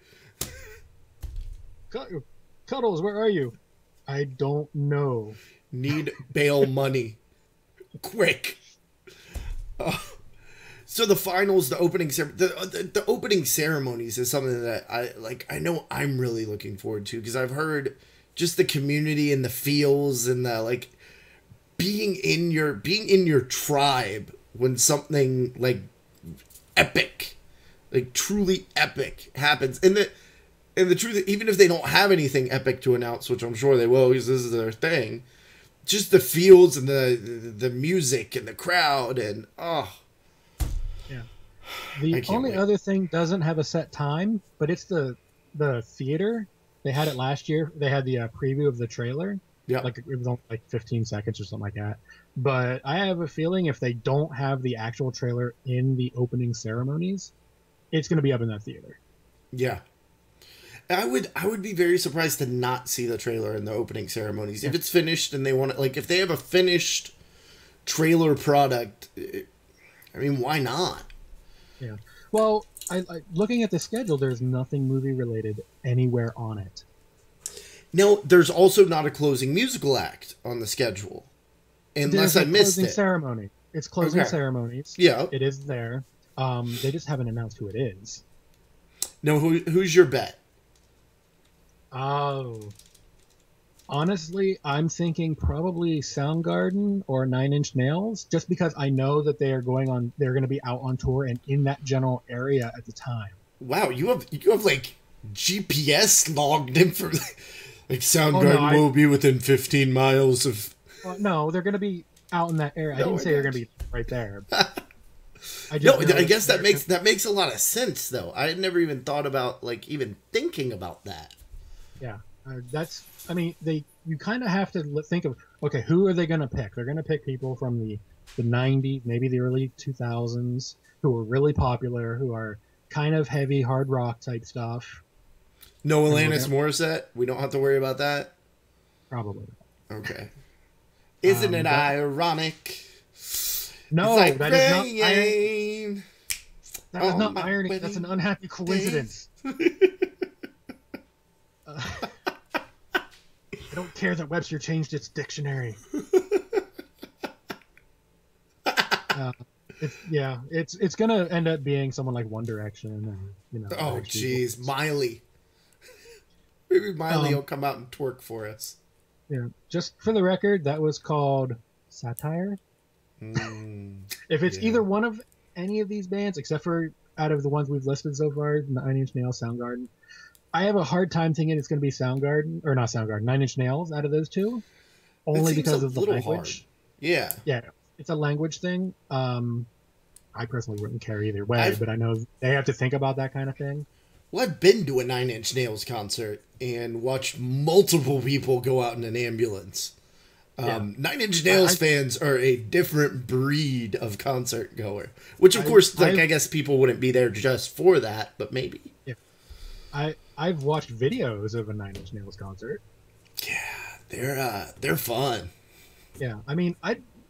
C: Cuddles, where are you? I don't know.
A: Need bail money. Quick. So the finals, the opening ceremonies is something that I know I'm really looking forward to, because I've heard just the community and the feels and the like being in your tribe when something like epic, like truly epic happens. And the truth, even if they don't have anything epic to announce, which I'm sure they will because this is their thing, just the feels and the music and the crowd and
C: The only other thing doesn't have a set time, but it's the theater. They had it last year. They had the preview of the trailer. Yeah, like it was only like 15 seconds or something like that. But I have a feeling if they don't have the actual trailer in the opening ceremonies, it's going to be up in that theater.
A: Yeah, I would be very surprised to not see the trailer in the opening ceremonies if it's finished and they want it. Like if they have a finished trailer product, I mean, why not?
C: Yeah. Well, I looking at the schedule, there's nothing movie related anywhere on it.
A: No, there's also not a closing musical act on the schedule, unless I missed it.
C: Ceremony. It's closing ceremonies.
A: Yeah,
C: it is there. They just haven't announced who it is.
A: No, who's your bet?
C: Oh, honestly, I'm thinking probably Soundgarden or Nine Inch Nails, just because I know that they're going to be out on tour and in that general area at the time.
A: Wow, you have like GPS logged in for like Soundgarden will be within 15 miles of.
C: No, they're going to be out in that area. I didn't say they're going to be right there.
A: No, I guess that makes a lot of sense though. I had never even thought about like even thinking about that.
C: Yeah, I mean, you kind of have to think of, okay, who are they going to pick? They're going to pick people from the 90s, maybe the early 2000s, who are really popular, who are kind of heavy hard rock type stuff.
A: No Alanis Morissette? We don't have to worry about that?
C: Probably.
A: Okay. Isn't it ironic?
C: No,
A: like
C: that is not irony. That is not irony. That's an unhappy coincidence. I don't care that Webster changed its dictionary. It's gonna end up being someone like One Direction, or,
A: Oh, jeez, Miley. Maybe Miley will come out and twerk for us.
C: Yeah, just for the record, that was called Satire. If it's either one of any of these bands, except for out of the ones we've listed so far, Nine Inch Nails, Soundgarden, I have a hard time thinking it's going to be Soundgarden, or not Soundgarden, Nine Inch Nails out of those two, only because of the language.
A: Hard. Yeah.
C: Yeah, it's a language thing. I personally wouldn't care either way, but I know they have to think about that kind of thing.
A: Well, I've been to a Nine Inch Nails concert and watched multiple people go out in an ambulance. Nine Inch Nails fans are a different breed of concert goer, which of course, I guess people wouldn't be there just for that, but maybe.
C: Yeah. I've watched videos of a Nine Inch Nails concert.
A: Yeah, they're fun.
C: Yeah, I mean,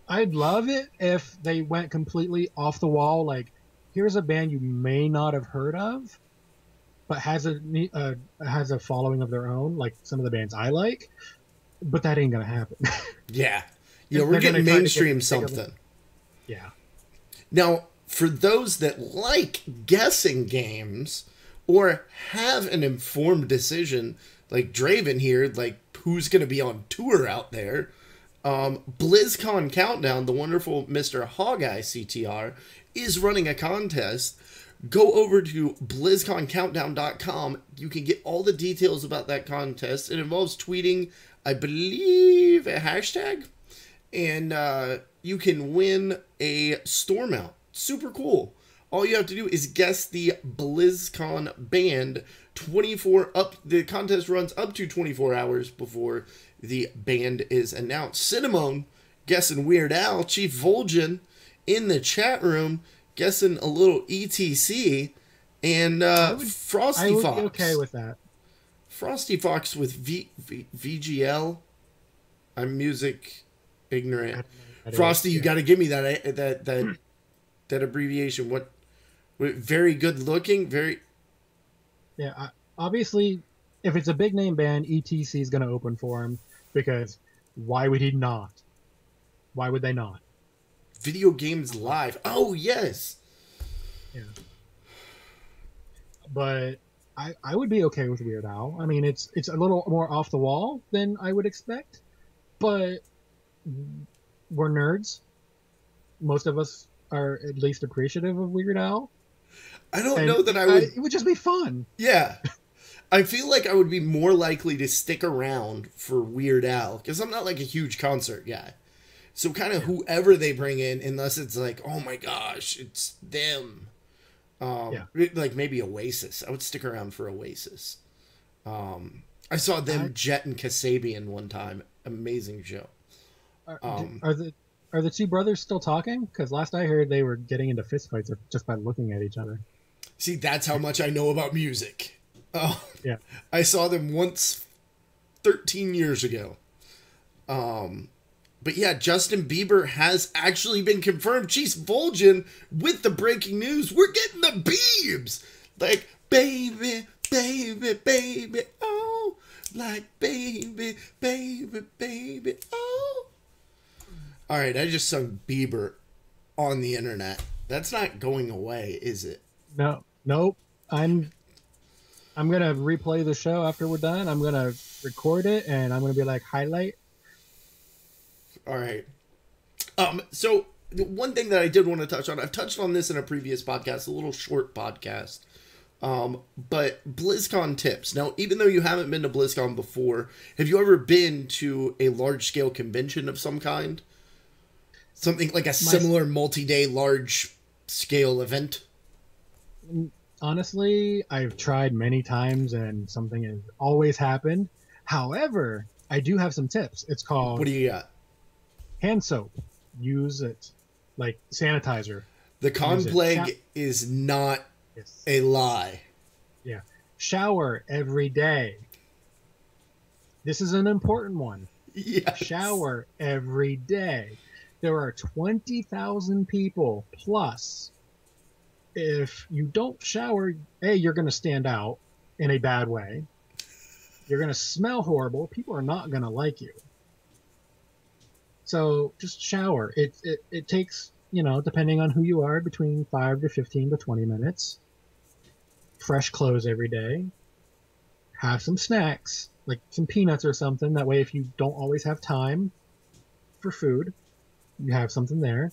C: I'd love it if they went completely off the wall. Like, here's a band you may not have heard of, but has a following of their own, like some of the bands I like. But that ain't gonna happen.
A: Yeah, we're getting mainstream something.
C: Yeah.
A: Now, for those that like guessing games or have an informed decision, like Draven here, like who's going to be on tour out there, BlizzCon Countdown, the wonderful Mr. Hogeye CTR, is running a contest. Go over to BlizzConCountdown.com. You can get all the details about that contest. It involves tweeting, I believe, a hashtag, and you can win a store mount. Super cool. All you have to do is guess the BlizzCon band. The contest runs up to 24 hours before the band is announced. Cinnamon guessing Weird Al. Chief Vol'jin in the chat room guessing a little ETC, and Frosty
C: I would
A: Fox.
C: be okay with that.
A: Frosty Fox with VGL. I'm music ignorant. Frosty, you got to give me that abbreviation. What? Very good looking. Very.
C: Yeah, obviously, if it's a big name band, ETC is going to open for him, because why would he not? Why would they not?
A: Video Games Live. Oh, yes.
C: Yeah. But I would be okay with Weird Al. I mean, it's a little more off the wall than I would expect, but we're nerds. Most of us are at least appreciative of Weird Al.
A: I don't know that I would...
C: It would just be fun.
A: Yeah. I feel like I would be more likely to stick around for Weird Al, because I'm not like a huge concert guy. So kind of whoever they bring in, unless it's like, oh my gosh, it's them. Like maybe Oasis. I would stick around for Oasis. I saw them, Jet and Kasabian one time. Amazing show.
C: Are the two brothers still talking? Because last I heard they were getting into fistfights just by looking at each other.
A: See, that's how much I know about music. Oh,
C: yeah.
A: I saw them once 13 years ago. But yeah, Justin Bieber has actually been confirmed. Chief Vol'jin with the breaking news. We're getting the Biebs. Like, baby, baby, baby, oh. Like, baby, baby, baby, oh. All right, I just sung Bieber on the internet. That's not going away, is it?
C: No, nope. I'm gonna replay the show after we're done. I'm gonna record it, and I'm gonna be like, highlight.
A: All right. So one thing that I did want to touch on, I've touched on this in a previous podcast, a little short podcast. But BlizzCon tips. Now, even though you haven't been to BlizzCon before, have you ever been to a large scale convention of some kind? Something like a similar multi-day large scale event?
C: Honestly, I've tried many times and something has always happened. However, I do have some tips. It's called
A: What do you got?
C: hand soap. Use it like sanitizer.
A: The con
C: Use it.
A: plague is not
C: Yes.
A: a lie.
C: Yeah. Shower every day. This is an important one.
A: Yes.
C: Shower every day. There are 20,000 people plus. If you don't shower, A, you're going to stand out in a bad way. You're going to smell horrible. People are not going to like you. So just shower. It takes, depending on who you are, between 5 to 15 to 20 minutes. Fresh clothes every day. Have some snacks, like some peanuts or something. That way, if you don't always have time for food, you have something there.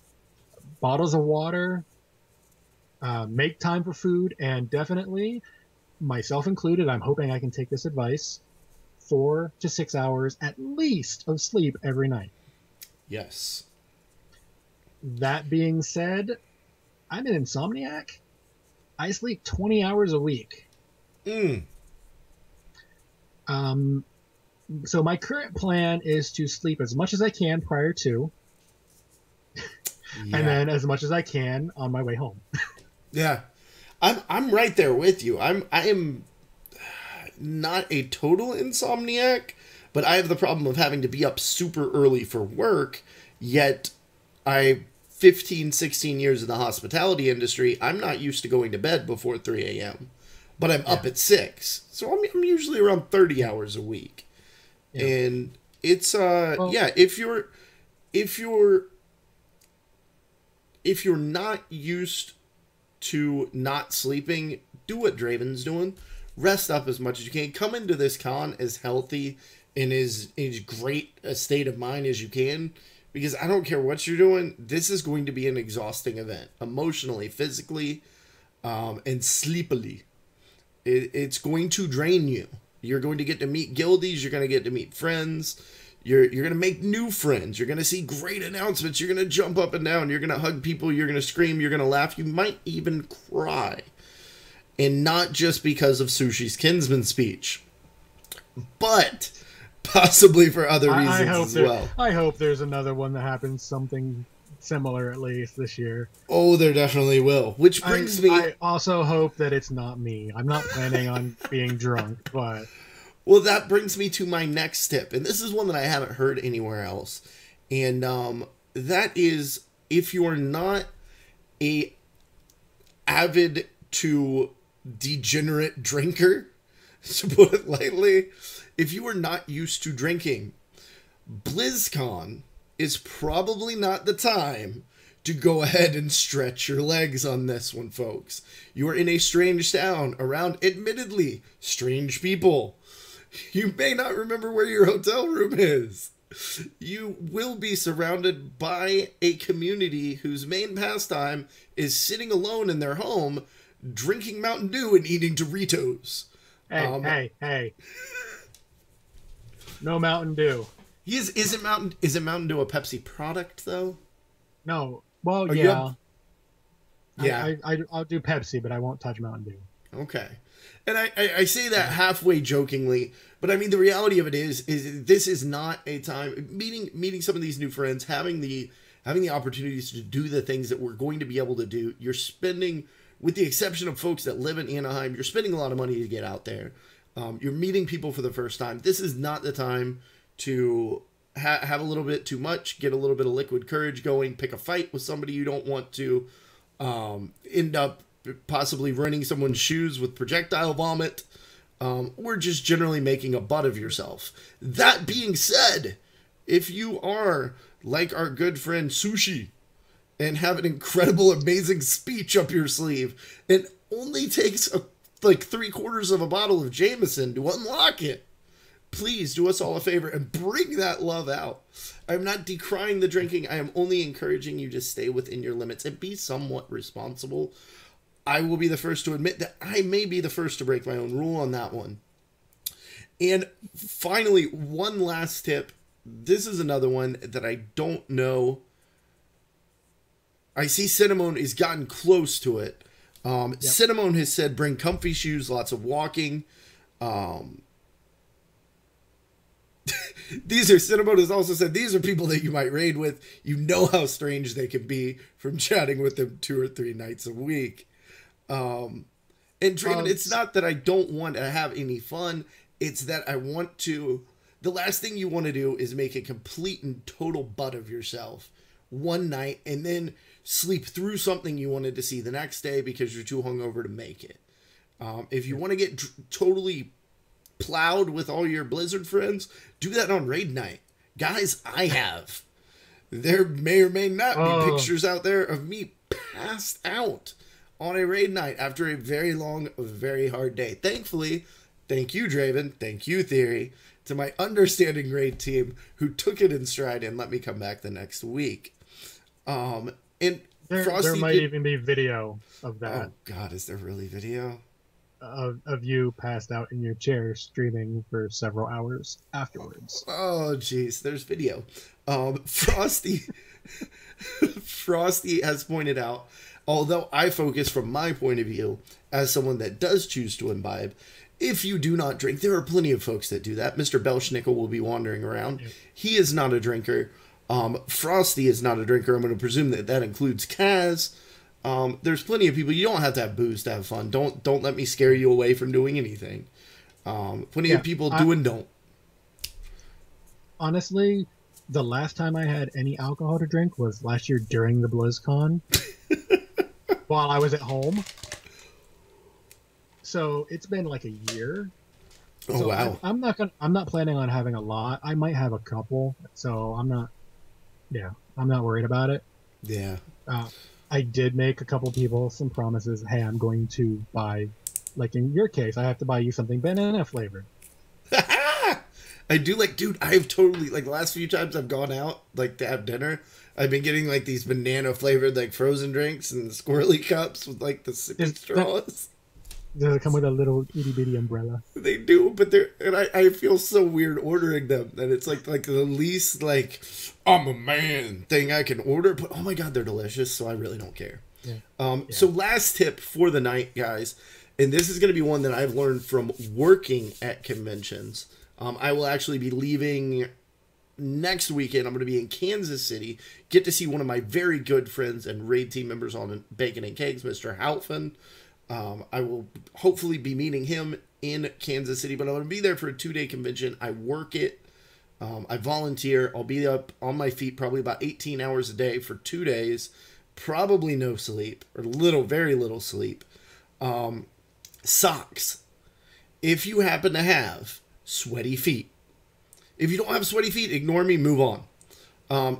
C: Bottles of water. Make time for food, and definitely, myself included, I'm hoping I can take this advice, 4 to 6 hours at least of sleep every night.
A: Yes.
C: That being said, I'm an insomniac. I sleep 20 hours a week. So my current plan is to sleep as much as I can prior to, and then as much as I can on my way home.
A: Yeah. I'm right there with you. I am not a total insomniac, but I have the problem of having to be up super early for work, yet 16 years in the hospitality industry, I'm not used to going to bed before 3 a.m., but I'm up at 6. So I'm usually around 30 hours a week. Yeah. And it's, if you're not used to not sleeping, do what Draven's doing. Rest up as much as you can. Come into this con as healthy and as great a state of mind as you can, because I don't care what you're doing, this is going to be an exhausting event, emotionally, physically, and sleepily. It's going to drain you. You're going to get to meet guildies. You're going to get to meet friends. You're going to make new friends. You're going to see great announcements. You're going to jump up and down. You're going to hug people. You're going to scream. You're going to laugh. You might even cry. And not just because of Sushi's Kinsman speech, but possibly for other reasons as well.
C: I hope there's another one that happens something similar at least this year.
A: Oh, there definitely will. Which brings me...
C: I also hope that it's not me. I'm not planning on being drunk, but...
A: Well, that brings me to my next tip, and this is one that I haven't heard anywhere else. And that is, if you're not a avid to degenerate drinker, to put it lightly, if you are not used to drinking, BlizzCon is probably not the time to go ahead and stretch your legs on this one, folks. You are in a strange town around, admittedly, strange people. You may not remember where your hotel room is. You will be surrounded by a community whose main pastime is sitting alone in their home, drinking Mountain Dew and eating Doritos.
C: Hey. No Mountain Dew.
A: Isn't Mountain Dew a Pepsi product, though?
C: No. Well,
A: yeah.
C: I'll do Pepsi, but I won't touch Mountain Dew.
A: Okay. And I say that halfway jokingly, but I mean, the reality of it is this is not a time, meeting some of these new friends, having the opportunities to do the things that we're going to be able to do. You're spending, with the exception of folks that live in Anaheim, you're spending a lot of money to get out there. You're meeting people for the first time. This is not the time to have a little bit too much, get a little bit of liquid courage going, pick a fight with somebody you don't want to, end up possibly ruining someone's shoes with projectile vomit, or just generally making a butt of yourself. That being said, if you are like our good friend Sushi and have an incredible, amazing speech up your sleeve, it only takes like 3/4 of a bottle of Jameson to unlock it. Please do us all a favor and bring that love out. I'm not decrying the drinking. I am only encouraging you to stay within your limits and be somewhat responsible. I will be the first to admit that I may be the first to break my own rule on that one. And finally, one last tip. This is another one that I don't know I see Cinnamon has gotten close to it. Cinnamon has said bring comfy shoes, lots of walking. Cinnamon has also said these are people that you might raid with. You know how strange they can be from chatting with them 2 or 3 nights a week. And Draven, it's not that I don't want to have any fun. It's that I want to... The last thing you want to do is make a complete and total butt of yourself one night and then sleep through something you wanted to see the next day because you're too hungover to make it. If you want to get totally plowed with all your Blizzard friends, do that on raid night. Guys, I have. There may or may not be pictures out there of me passed out on a raid night after a very long, very hard day. Thankfully, thank you, Draven, thank you, Theory, to my understanding raid team who took it in stride and let me come back the next week. And
C: there might even be video of that.
A: Oh, God, is there really video?
C: Of you passed out in your chair streaming for several hours afterwards.
A: Oh, jeez, there's video. Frosty has pointed out, although I focus from my point of view as someone that does choose to imbibe, if you do not drink, there are plenty of folks that do that. Mr. Belschnickel will be wandering around. Yeah. He is not a drinker. Frosty is not a drinker. I'm going to presume that includes Kaz. There's plenty of people. You don't have to have booze to have fun. Don't let me scare you away from doing anything. Plenty of people do and don't.
C: Honestly, the last time I had any alcohol to drink was last year during the BlizzCon while I was at home. So it's been like a year.
A: Oh, wow.
C: I'm not planning on having a lot. I might have a couple. So I'm not worried about it.
A: Yeah.
C: I did make a couple people some promises. Hey, I'm going to buy, like in your case, I have to buy you something banana flavored.
A: I do, like, dude, I've totally, like, the last few times I've gone out, like, to have dinner, I've been getting, like, these banana flavored, like, frozen drinks and squirrely cups with, like, the sipping straws.
C: Does it come with a little itty bitty umbrella?
A: They do, but I feel so weird ordering them. And it's like the least, like, I'm a man thing I can order. But, oh my God, they're delicious, so I really don't care. Yeah. So last tip for the night, guys, and this is going to be one that I've learned from working at conventions. I will actually be leaving next weekend. I'm going to be in Kansas City. Get to see one of my very good friends and raid team members on Bacon and Cakes, Mr. Halfin. I will hopefully be meeting him in Kansas City, but I'm going to be there for a 2-day convention. I work it. I volunteer. I'll be up on my feet probably about 18 hours a day for 2 days. Probably no sleep or very little sleep. Socks. If you happen to have sweaty feet. If you don't have sweaty feet, ignore me, move on.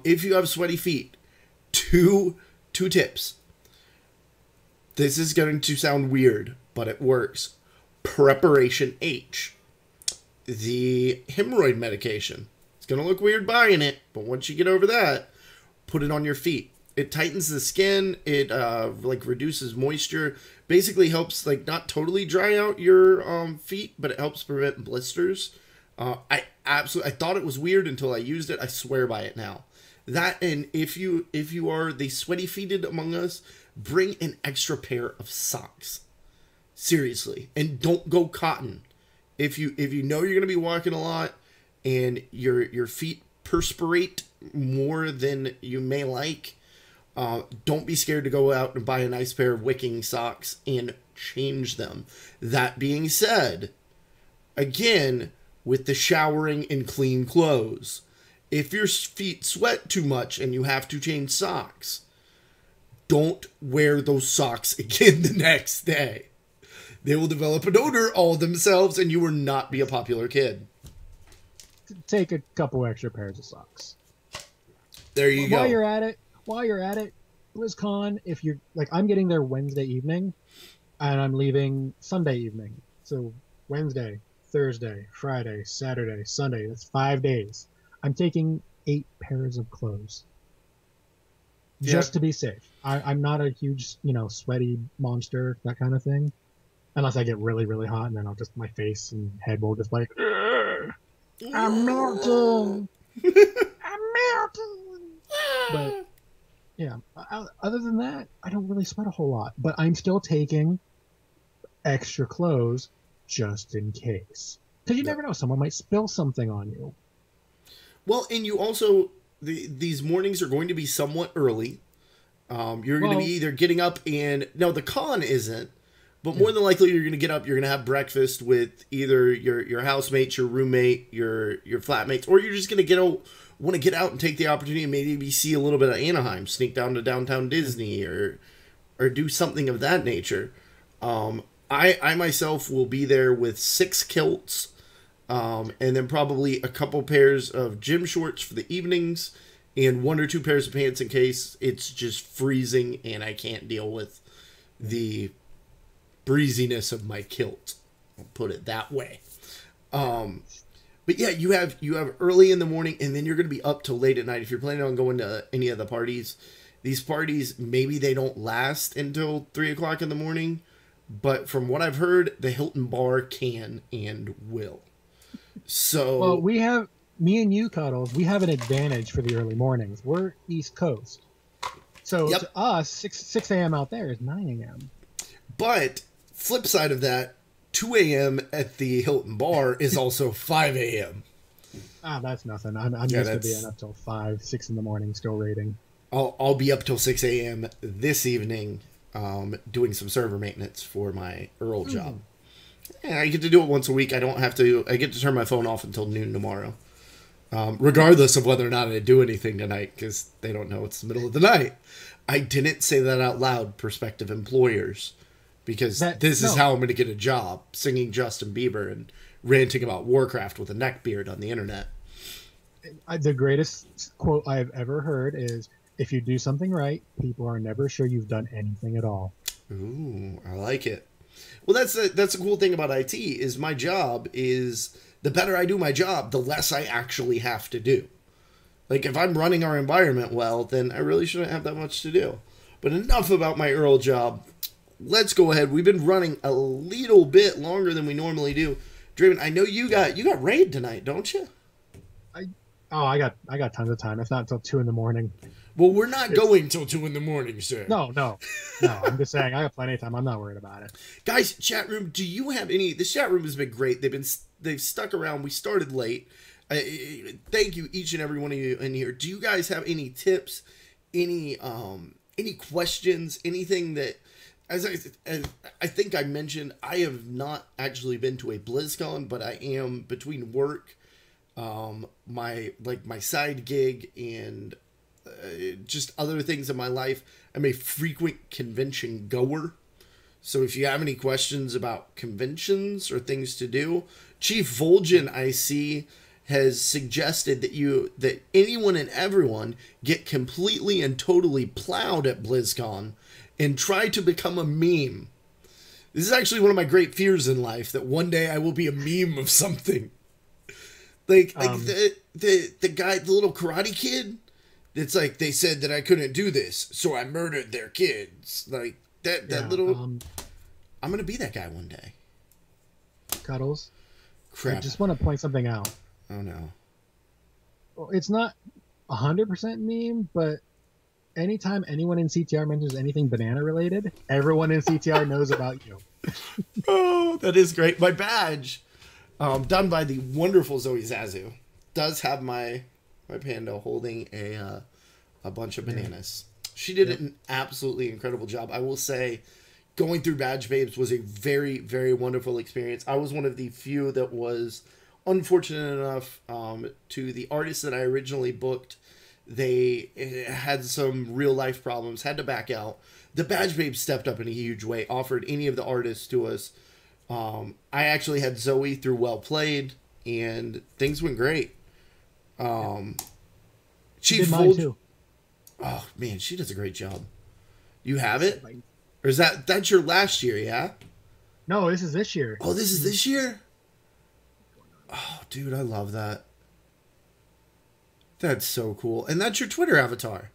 A: If you have sweaty feet, two tips. This is going to sound weird, but it works. Preparation H. The hemorrhoid medication. It's going to look weird buying it, but once you get over that, put it on your feet. It tightens the skin. It like reduces moisture. Basically helps like not totally dry out your feet, but it helps prevent blisters. I thought it was weird until I used it. I swear by it now. That, and if you are the sweaty feeted among us, bring an extra pair of socks. Seriously. And don't go cotton. If you know you're going to be walking a lot and your feet perspirate more than you may like, don't be scared to go out and buy a nice pair of wicking socks and change them. That being said, again, with the showering and clean clothes, if your feet sweat too much and you have to change socks, don't wear those socks again the next day. They will develop an odor all themselves and you will not be a popular kid.
C: Take a couple extra pairs of socks.
A: There you go.
C: While you're at it, BlizzCon, if you're like, I'm getting there Wednesday evening and I'm leaving Sunday evening. So Wednesday, Thursday, Friday, Saturday, Sunday, that's 5 days. I'm taking 8 pairs of clothes. Just to be safe. I'm not a huge, sweaty monster, that kind of thing. Unless I get really, really hot, and then my face and head will just like, I'm melting. I'm melting. But Yeah. Other than that, I don't really sweat a whole lot, but I'm still taking extra clothes just in case. Because you never know, someone might spill something on you.
A: Well, and you also, these mornings are going to be somewhat early. You're going to be either getting up and, no, the con isn't, but more than likely you're going to get up, you're going to have breakfast with either your housemates, your roommate, your flatmates, or you're just going to want to get out and take the opportunity and maybe see a little bit of Anaheim, sneak down to downtown Disney, or do something of that nature. I myself will be there with 6 kilts, and then probably a couple pairs of gym shorts for the evenings, and 1 or 2 pairs of pants in case it's just freezing and I can't deal with the breeziness of my kilt. I'll put it that way. But yeah, you have early in the morning, and then you're going to be up till late at night. If you're planning on going to any of the parties, these parties, maybe they don't last until 3 o'clock in the morning. But from what I've heard, the Hilton Bar can and will. So,
C: well, me and you, Cuddles, we have an advantage for the early mornings. We're East Coast. So to us, 6 a.m. out there is 9 a.m.
A: But flip side of that, 2 a.m. at the Hilton Bar is also 5 a.m.
C: That's nothing. I'm used to being up till 5, 6 in the morning, still raiding.
A: I'll be up till 6 a.m. this evening, doing some server maintenance for my Earl job. Yeah, I get to do it once a week. I get to turn my phone off until noon tomorrow. Regardless of whether or not I do anything tonight, because they don't know it's the middle of the night. I didn't say that out loud, prospective employers, because this is how I'm going to get a job, singing Justin Bieber and ranting about Warcraft with a neckbeard on the internet.
C: The greatest quote I've ever heard is, if you do something right, people are never sure you've done anything at all.
A: Ooh, I like it. Well, that's a cool thing about IT, is my job is, the better I do my job, the less I actually have to do. Like, if I'm running our environment well, then I really shouldn't have that much to do. But enough about my Earl job. Let's go ahead. We've been running a little bit longer than we normally do. Draven, I know you got raid tonight, don't you?
C: I got tons of time. It's not until 2 in the morning.
A: Well, we're not going till 2 in the morning, sir.
C: No. I'm just saying, I got plenty of time. I'm not worried about it.
A: Guys, chat room, do you have any? This chat room has been great. They've stuck around. We started late. Thank you, each and every one of you in here. Do you guys have any tips, any questions, anything that? As I think I mentioned, I have not actually been to a BlizzCon, but I am, between work, my side gig, and just other things in my life, I'm a frequent convention goer. So if you have any questions about conventions or things to do, Chief Vol'jin, I see, has suggested that anyone and everyone get completely and totally plowed at BlizzCon and try to become a meme. This is actually one of my great fears in life, that one day I will be a meme of something. Like the guy, the little karate kid, it's like, they said that I couldn't do this, so I murdered their kids. Like, that little... I'm going to be that guy one day.
C: Cuddles.
A: Crap.
C: I just want to point something out.
A: Oh, no.
C: Well, it's not 100% meme, but anytime anyone in CTR mentions anything banana related, everyone in CTR knows about you.
A: Oh, that is great. My badge, done by the wonderful Zoe Zazu, does have my panda holding a bunch of bananas. She did an absolutely incredible job. I will say, going through Badge Babes was a very, very wonderful experience. I was one of the few that was unfortunate enough, to the artists that I originally booked, they had some real life problems, had to back out. The Badge Babes stepped up in a huge way, offered any of the artists to us. I actually had Zoe through Well Played, and things went great. Chief Vol'jin. Oh man, she does a great job. You have it? Or is that's your last year, yeah?
C: No, this is this year.
A: Oh, this is this year? Oh, dude, I love that. That's so cool. And that's your Twitter avatar.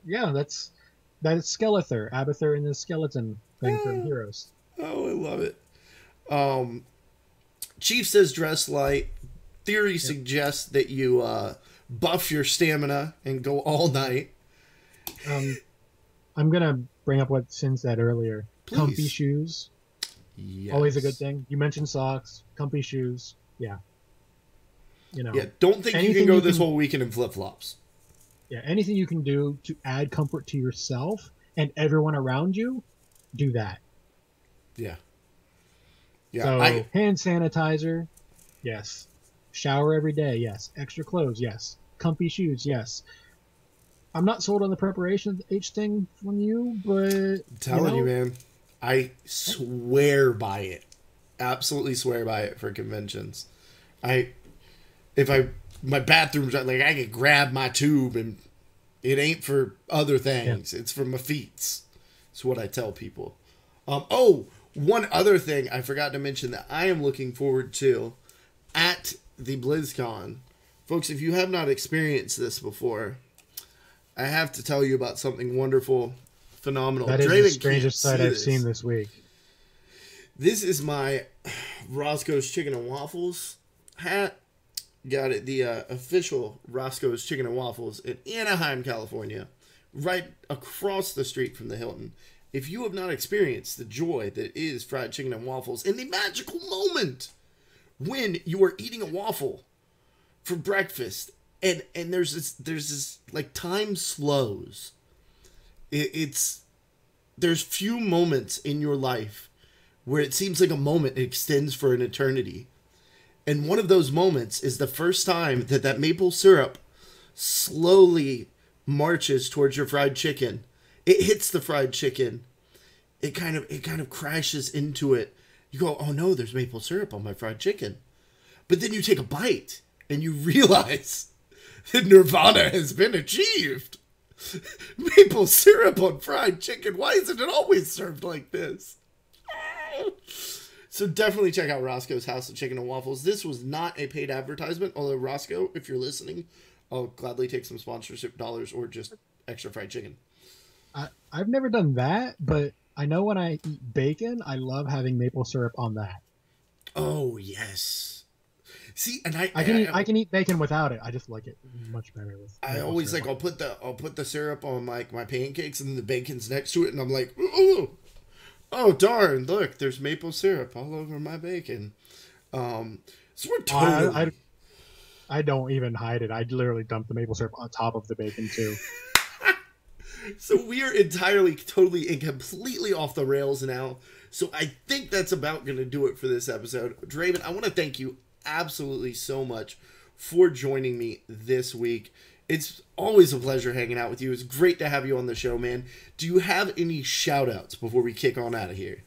C: Yeah, that's Skeletor. Abathur and the skeleton thing from Heroes.
A: Oh, I love it. Chief says dress light. Theory suggests that you buff your stamina and go all night.
C: I'm gonna bring up what Sin said earlier.
A: Please.
C: Comfy shoes,
A: Yes.
C: always a good thing. You mentioned socks, comfy shoes. Yeah.
A: Yeah, don't think you
C: anything
A: can go this whole weekend in flip-flops.
C: Yeah, anything you can do to add comfort to yourself and everyone around you, do that.
A: Yeah. Yeah.
C: So hand sanitizer, yes. Shower every day, yes. Extra clothes, yes. Comfy shoes, yes. I'm not sold on the preparation of the H thing from you, but
A: I'm telling you, man, I swear by it. Absolutely swear by it for conventions. My bathroom's like, I can grab my tube and it ain't for other things. Yeah. It's for my feet. It's what I tell people. One other thing I forgot to mention that I am looking forward to at the BlizzCon. Folks, if you have not experienced this before, I have to tell you about something wonderful, phenomenal.
C: That is
A: Draven
C: the strangest sight I've seen this week.
A: This is my Roscoe's Chicken and Waffles hat. Got it, the official Roscoe's Chicken and Waffles in Anaheim, California, right across the street from the Hilton. If you have not experienced the joy that is fried chicken and waffles and the magical moment when you are eating a waffle for breakfast and there's this like time slows. There's few moments in your life where it seems like a moment extends for an eternity. And one of those moments is the first time that maple syrup slowly marches towards your fried chicken. It hits the fried chicken. It kind of crashes into it. You go, oh no, there's maple syrup on my fried chicken. But then you take a bite and you realize that nirvana has been achieved. Maple syrup on fried chicken. Why isn't it always served like this? So definitely check out Roscoe's House of Chicken and Waffles. This was not a paid advertisement, although Roscoe, if you're listening, I'll gladly take some sponsorship dollars or just extra fried chicken.
C: I've never done that, but I know when I eat bacon, I love having maple syrup on that.
A: Oh, yes. See, and
C: I can eat bacon without it. I just like it much better with.
A: I always like I'll put the syrup on like my pancakes and then the bacon's next to it, and I'm like, ooh. Oh, darn, look, there's maple syrup all over my bacon. So we're totally...
C: I don't even hide it. I literally dump the maple syrup on top of the bacon, too.
A: So we are entirely, totally, and completely off the rails now. So I think that's about going to do it for this episode. Draven, I want to thank you absolutely so much for joining me this week. It's always a pleasure hanging out with you. It's great to have you on the show, man. Do you have any shout-outs before we kick on out of here?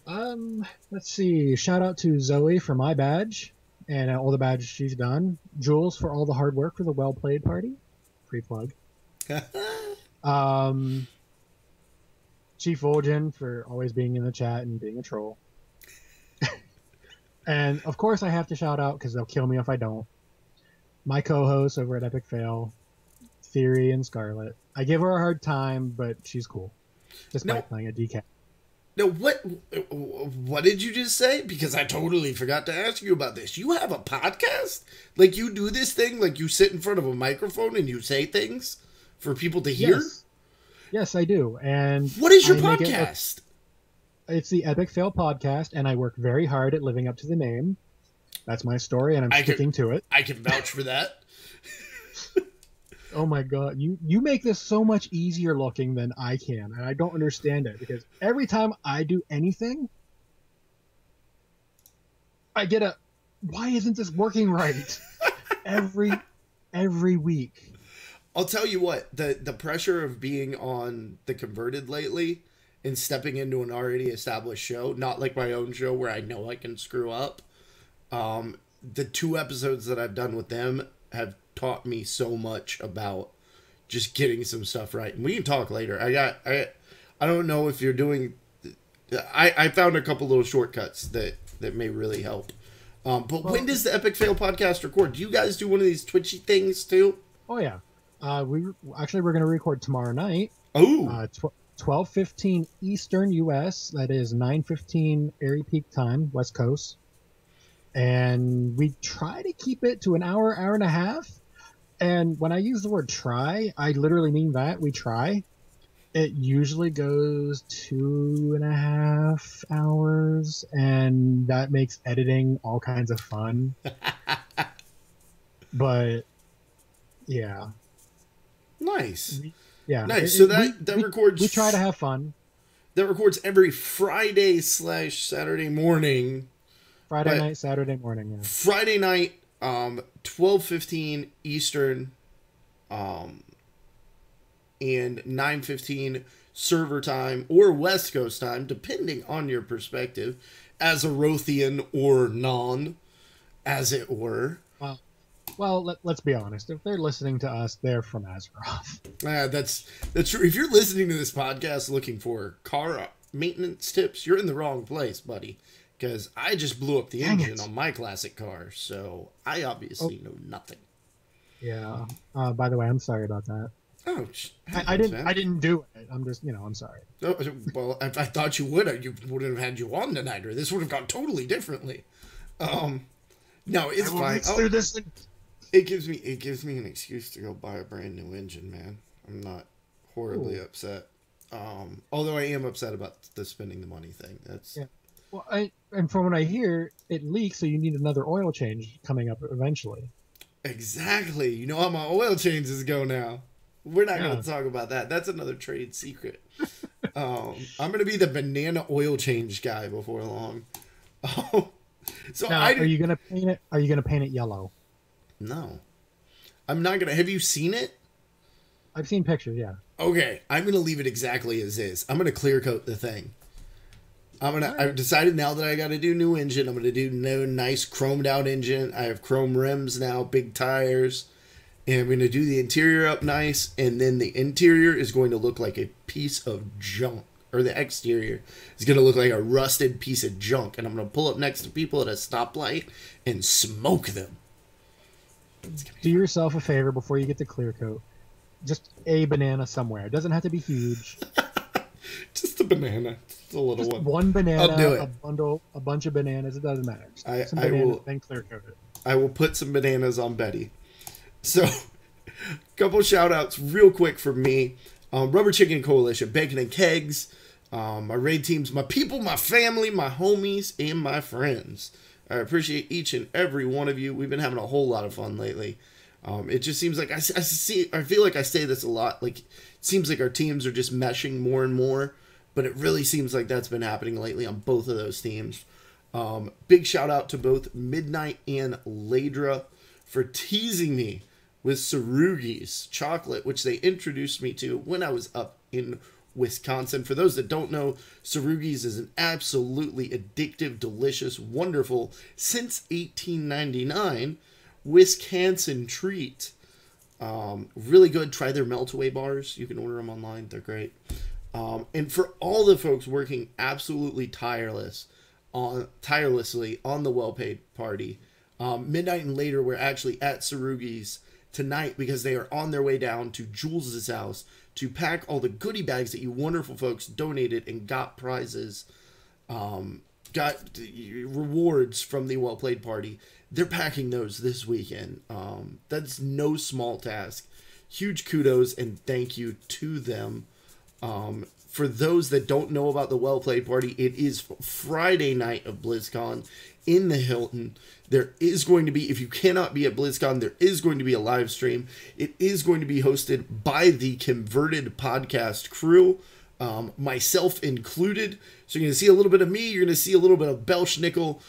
C: Let's see. Shout out to Zoe for my badge and all the badges she's done. Jules for all the hard work for the Well Played party. Free plug. Chief Vol'jin for always being in the chat and being a troll. And, of course, I have to shout out, because they'll kill me if I don't, my co-hosts over at Epic Fail, Theory and Scarlet. I give her a hard time, but she's cool. Despite playing a decap.
A: Now, what did you just say? Because I totally forgot to ask you about this. You have a podcast? Like, you do this thing? Like, you sit in front of a microphone and you say things for people to hear?
C: Yes, I do. And
A: what is your podcast?
C: It's the Epic Fail Podcast, and I work very hard at living up to the name. That's my story, and I'm sticking to it.
A: I can vouch for that.
C: Oh my god, you make this so much easier looking than I can, and I don't understand it, because every time I do anything, I get a, why isn't this working right? every week.
A: I'll tell you what, the pressure of being on The Converted lately and stepping into an already established show, not like my own show where I know I can screw up. The 2 episodes that I've done with them have taught me so much about just getting some stuff right. And we can talk later. I don't know if you're doing, I found a couple little shortcuts that may really help. When does the Epic Fail Podcast record? Do you guys do one of these Twitchy things too?
C: Oh yeah. We're going to record tomorrow night.
A: Oh.
C: 12:15 Eastern US. That is 9:15 Airy Peak time, West Coast. And we try to keep it to an hour and a half. And when I use the word try, I literally mean that. We try. It usually goes 2.5 hours, and that makes editing all kinds of fun. But yeah,
A: Nice.
C: yeah,
A: Nice. So that records.
C: We try to have fun.
A: That records every Friday/Saturday morning.
C: Friday night, Saturday morning. Yeah.
A: Friday night, 12:15 Eastern, and 9:15 server time or West Coast time, depending on your perspective, as a Rothian or non, as it were.
C: Well, let's be honest. If they're listening to us, they're from Azeroth.
A: That's true. If you're listening to this podcast looking for car maintenance tips, you're in the wrong place, buddy. Because I just blew up the engine on my classic car, so I obviously know nothing.
C: Yeah. By the way, I'm sorry about that.
A: Oh,
C: I didn't do it. I'm just, I'm sorry.
A: Oh, well, I thought you would. You wouldn't have had you on tonight, or this would have gone totally differently. No, it's fine. It gives me an excuse to go buy a brand new engine, man. I'm not horribly upset. Although I am upset about the spending the money thing. That's
C: Well, and from what I hear, it leaks, so you need another oil change coming up eventually.
A: Exactly. You know how my oil changes go now. We're not going to talk about that. That's another trade secret. I'm going to be the banana oil change guy before long. So
C: now, are you going to paint it? Are you going to paint it yellow?
A: No, I'm not going to. Have you seen it?
C: I've seen pictures. Yeah.
A: Okay, I'm going to leave it exactly as is. I'm going to clear coat the thing. I've decided now that I got to do new engine. I'm going to do new nice chromed out engine. I have chrome rims now, big tires. And I'm going to do the interior up nice, and then the interior is going to look like a piece of junk. Or the exterior is going to look like a rusted piece of junk. And I'm going to pull up next to people at a stoplight and smoke them.
C: Do yourself a favor before you get the clear coat. Just a banana somewhere. It doesn't have to be huge.
A: Just a banana. Just a little one.
C: One banana,
A: I'll do it.
C: a bunch of bananas. It doesn't matter.
A: Some bananas,
C: then clear coat it.
A: I will put some bananas on Betty. So, a couple shout outs real quick from me. Rubber Chicken Coalition, Bacon and Kegs, my raid teams, my people, my family, my homies, and my friends. I appreciate each and every one of you. We've been having a whole lot of fun lately. It just seems like I feel like I say this a lot. Like, it seems like our teams are just meshing more and more, but it really seems like that's been happening lately on both of those teams. Big shout out to both Midnight and Ladra for teasing me with Sarugi's chocolate, which they introduced me to when I was up in Wisconsin. For those that don't know, Sarugi's is an absolutely addictive, delicious, wonderful, since 1899, Wisconsin treat. Really good. Try their melt-away bars. You can order them online. They're great. And for all the folks working absolutely tirelessly on the well-paid party, Midnight and Later, we're actually at Sarugi's tonight because they are on their way down to Jules' house to pack all the goodie bags that you wonderful folks donated and got prizes, got rewards from the Well Played party. They're packing those this weekend. That's no small task. Huge kudos and thank you to them. For those that don't know about the Well Played party, it is Friday night of BlizzCon in the Hilton. There is going to be, if you cannot be at BlizzCon, there is going to be a live stream. It is going to be hosted by the Converted podcast crew, myself included. So you're going to see a little bit of me. You're going to see a little bit of Belschnickel.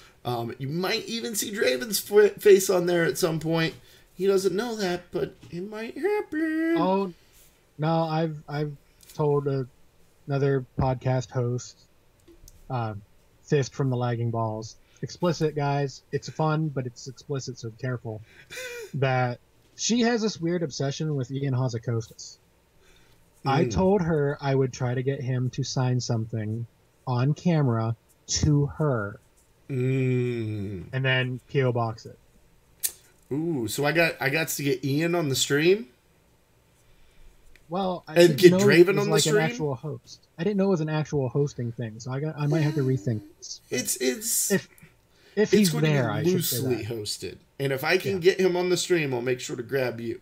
A: You might even see Draven's face on there at some point. He doesn't know that, but it might happen.
C: Oh, no, I've told another podcast host, Fist from the Lagging Balls, explicit, guys, it's fun, but it's explicit, so careful, that she has this weird obsession with Ian Hazzikostas. I told her I would try to get him to sign something on camera to her. And then P.O. box it.
A: Ooh, so I got to get Ian on the stream?
C: Well,
A: and get Draven on the stream?
C: An actual host. I didn't know it was an actual hosting thing, so I might have to rethink this. If he's there, I should say that.
A: Loosely hosted. And if I can get him on the stream, I'll make sure to grab you.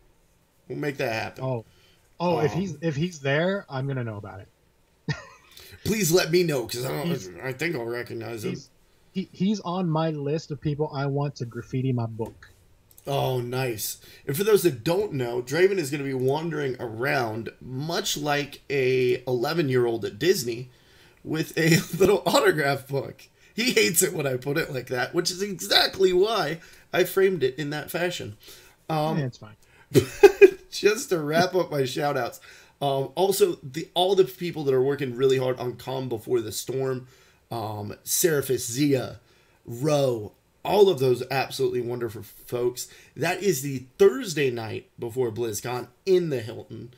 A: We'll make that happen.
C: If he's there, I'm gonna know about it.
A: Please let me know, because I think I'll recognize him.
C: He's on my list of people I want to graffiti my book.
A: Oh, nice. And for those that don't know, Draven is going to be wandering around much like a 11-year-old at Disney with a little autograph book. He hates it when I put it like that, which is exactly why I framed it in that fashion.
C: Yeah, it's fine.
A: Just to wrap up my shout-outs. Also, all the people that are working really hard on Calm Before the Storm, Seraphis, Zia, Ro, all of those absolutely wonderful folks. That is the Thursday night before BlizzCon in the Hilton.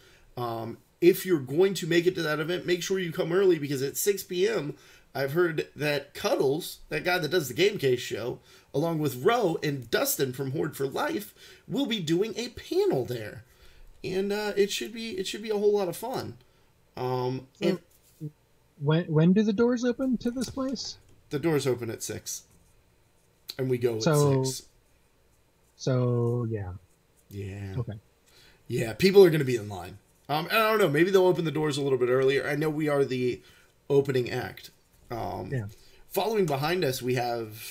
A: If you're going to make it to that event, make sure you come early, because at 6 p.m., I've heard that Cuddles, that guy that does the Game Case show, along with Ro and Dustin from Horde for Life, will be doing a panel there. And it should be a whole lot of fun. And
C: when do the doors open to this place?
A: The doors open at 6. And we go at 6.
C: So, yeah.
A: Yeah.
C: Okay.
A: Yeah, people are going to be in line. And I don't know, maybe they'll open the doors a little bit earlier. I know we are the opening act.
C: Yeah.
A: Following behind us, we have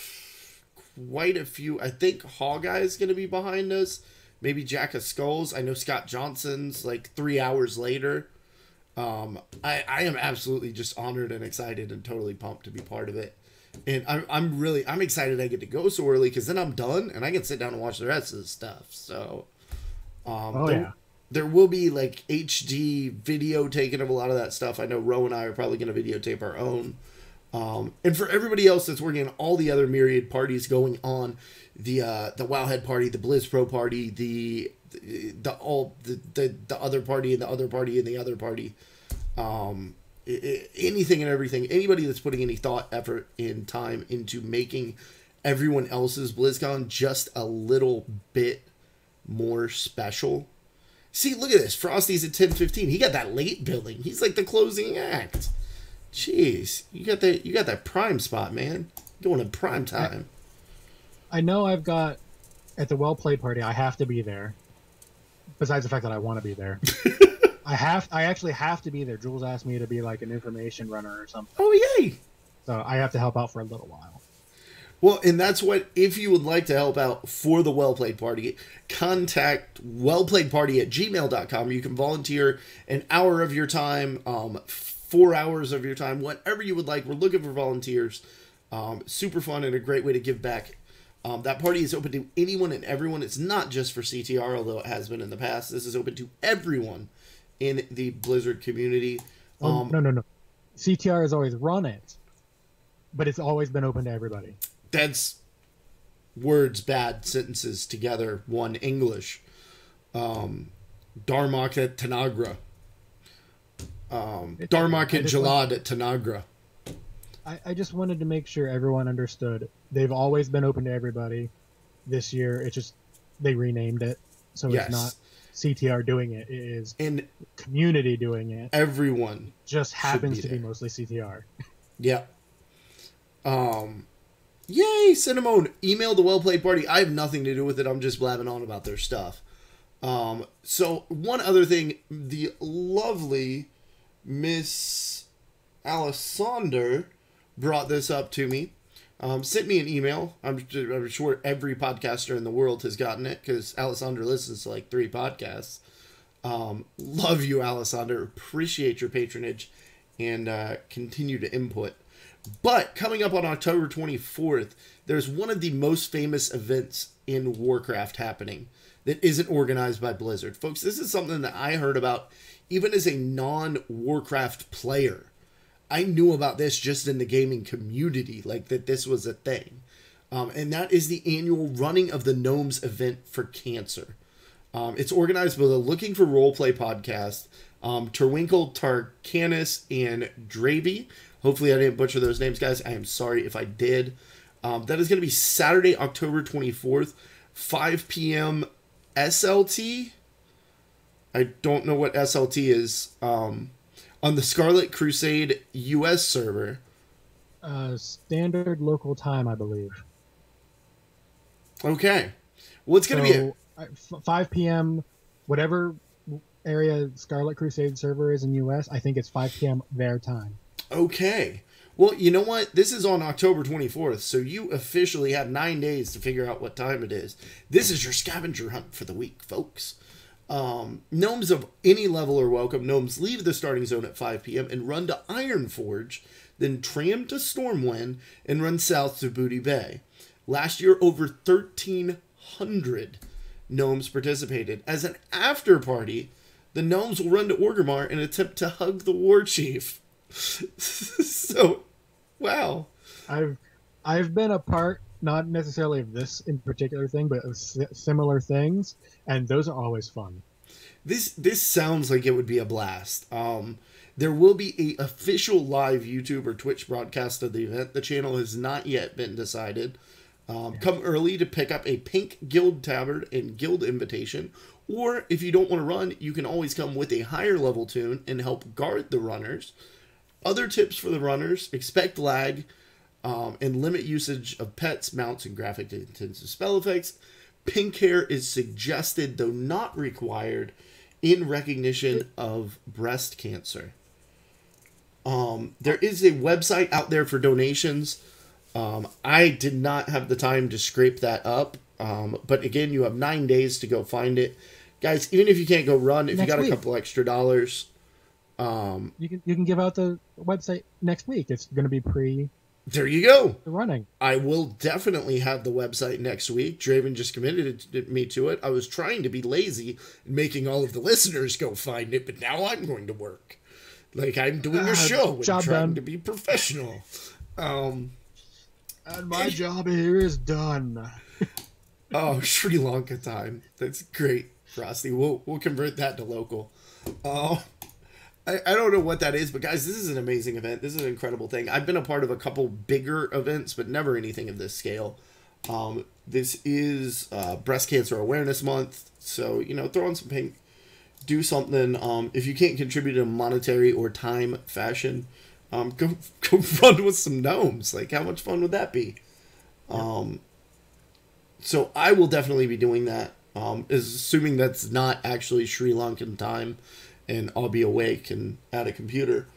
A: quite a few. I think Hawkeye is going to be behind us. Maybe Jack of Skulls. I know Scott Johnson's like 3 hours later. I am absolutely just honored and excited and totally pumped to be part of it. And I'm excited I get to go so early, because then I'm done and I can sit down and watch the rest of the stuff. So, there will be like HD video taken of a lot of that stuff. I know Ro and I are probably going to videotape our own. And for everybody else that's working on all the other myriad parties going on, the Wowhead party, the Blizz Pro party, the other party and the other party and the other party, anything and everything, anybody that's putting any thought, effort, and time into making everyone else's BlizzCon just a little bit more special. See, look at this. Frosty's at 10:15. He got that late billing. He's like the closing act. Jeez, you got that prime spot, man. Going in prime time.
C: I know I've got at the Well Played party. I have to be there. Besides the fact that I want to be there, I actually have to be there. Jules asked me to be like an information runner or something.
A: Oh yay!
C: So I have to help out for a little while.
A: Well, and that's what, if you would like to help out for the Well Played Party, contact wellplayedparty@gmail.com. You can volunteer an hour of your time, 4 hours of your time, whatever you would like. We're looking for volunteers. Super fun and a great way to give back. That party is open to anyone and everyone. It's not just for CTR, although it has been in the past. This is open to everyone in the Blizzard community.
C: No. CTR has always run it, but it's always been open to everybody.
A: That's words, bad sentences together, one English. Darmok at Tanagra. Darmok at Jalad at Tanagra.
C: I just wanted to make sure everyone understood. They've always been open to everybody. This year, it's just they renamed it, so
A: Yes.
C: it's not CTR doing it. It is
A: And
C: community doing it.
A: everyone
C: Just happens
A: be
C: to be
A: there.
C: mostly CTR.
A: Yeah. Yay, Cinnamon. Email the Well Played Party. I have nothing to do with it. I'm just blabbing on about their stuff. So one other thing, the lovely Miss Alessander brought this up to me. Sent me an email. I'm sure every podcaster in the world has gotten it, because Alessander listens to like 3 podcasts. Love you, Alessander. Appreciate your patronage and continue to input. But coming up on October 24th, there's one of the most famous events in Warcraft happening that isn't organized by Blizzard. Folks, this is something that I heard about even as a non-Warcraft player. I knew about this just in the gaming community, like that this was a thing. And that is the annual Running of the Gnomes event for Cancer. It's organized by the Looking for Roleplay podcast, Terwinkle, Tarkanis, and Draven. Hopefully I didn't butcher those names, guys. I am sorry if I did. That is going to be Saturday, October 24th, 5 p.m. SLT. I don't know what SLT is. On the Scarlet Crusade US server.
C: Standard local time, I believe.
A: Okay. Well, it's going to be...
C: 5 p.m. whatever area Scarlet Crusade server is in US, I think it's 5 p.m. their time.
A: Okay. Well, you know what? This is on October 24th, so you officially have 9 days to figure out what time it is. This is your scavenger hunt for the week, folks. Gnomes of any level are welcome. Gnomes leave the starting zone at 5 p.m. and run to Ironforge, then tram to Stormwind and run south to Booty Bay. Last year, over 1,300 gnomes participated. As an after party, the gnomes will run to Orgrimmar and attempt to hug the war chief. So, wow.
C: I've been a part, not necessarily of this in particular thing, but of similar things, and those are always fun.
A: This sounds like it would be a blast. There will be a official live YouTube or Twitch broadcast of the event. The channel has not yet been decided. Come early to pick up a pink guild tabard and guild invitation, or if you don't want to run, you can always come with a higher level tune and help guard the runners. Other tips for the runners: expect lag and limit usage of pets, mounts, and graphic intensive spell effects. Pink hair is suggested, though not required, in recognition of breast cancer. There is a website out there for donations. I did not have the time to scrape that up. But again, you have 9 days to go find it. Guys, even if you can't go run, if you got a couple extra dollars,
C: you can give out the website next week. It's going to be
A: there you go.
C: running.
A: I will definitely have the website next week. Draven just committed me to it. I was trying to be lazy and making all of the listeners go find it, but now I'm going to work. Like I'm doing a show and trying
C: done.
A: to be professional.
C: And my job here is done.
A: Oh, Sri Lanka time. That's great, Frosty. We'll convert that to local. I don't know what that is, but guys, this is an amazing event. This is an incredible thing. I've been a part of a couple bigger events, but never anything of this scale. This is Breast Cancer Awareness Month, so, throw on some pink. Do something. If you can't contribute in a monetary or time fashion, go run with some gnomes. Like, how much fun would that be? So I will definitely be doing that, assuming that's not actually Sri Lankan time. And I'll be awake and at a computer.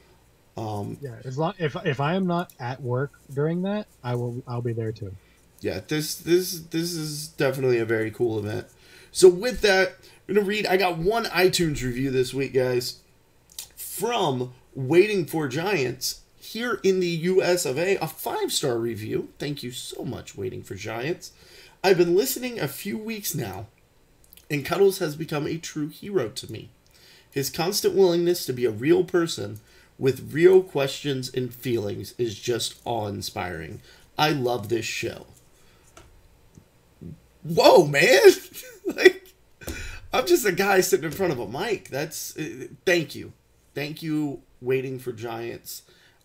C: As long if I am not at work during that, I'll be there too.
A: Yeah, this is definitely a very cool event. So with that, I'm gonna read. I got one iTunes review this week, guys, from Waiting for Giants here in the U.S. of A. A 5-star review. Thank you so much, Waiting for Giants. I've been listening a few weeks now, and Cuddles has become a true hero to me. His constant willingness to be a real person with real questions and feelings is just awe-inspiring. I love this show. Whoa, man! Like, I'm just a guy sitting in front of a mic. That's thank you, Waiting for Giants.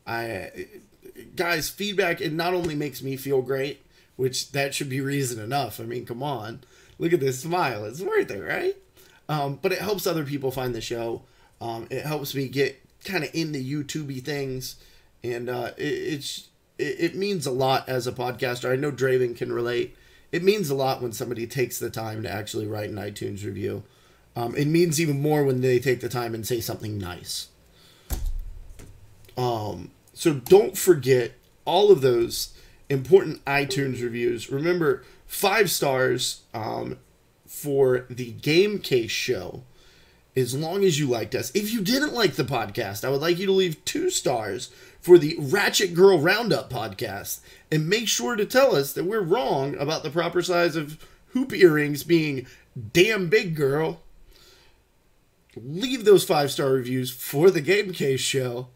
A: Guys, feedback, it not only makes me feel great, which that should be reason enough. I mean, come on, look at this smile. It's worth it, right? But it helps other people find the show. It helps me get kind of in the YouTube-y things. And it means a lot as a podcaster. I know Draven can relate. It means a lot when somebody takes the time to actually write an iTunes review. It means even more when they take the time and say something nice. So don't forget all of those important iTunes reviews. Remember, 5 stars for the Game Case show, as long as you liked us. If you didn't like the podcast, I would like you to leave 2 stars for the Ratchet Girl Roundup podcast, and make sure to tell us that we're wrong about the proper size of hoop earrings being damn big, girl. Leave those 5-star reviews for the Game Case show.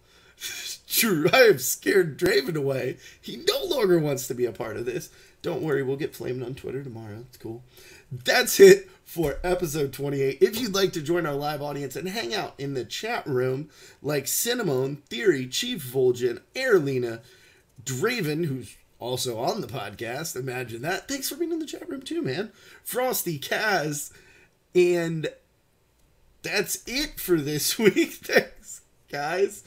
A: True, I have scared Draven away. He no longer wants to be a part of this. Don't worry, we'll get flamed on Twitter tomorrow. It's cool. That's it for episode 28. If you'd like to join our live audience and hang out in the chat room, like Cinnamon, Theory, Chief Vol'jin, Airlina, Draven, who's also on the podcast, imagine that. Thanks for being in the chat room too, man. Frosty, Kaz, and that's it for this week. Thanks, guys.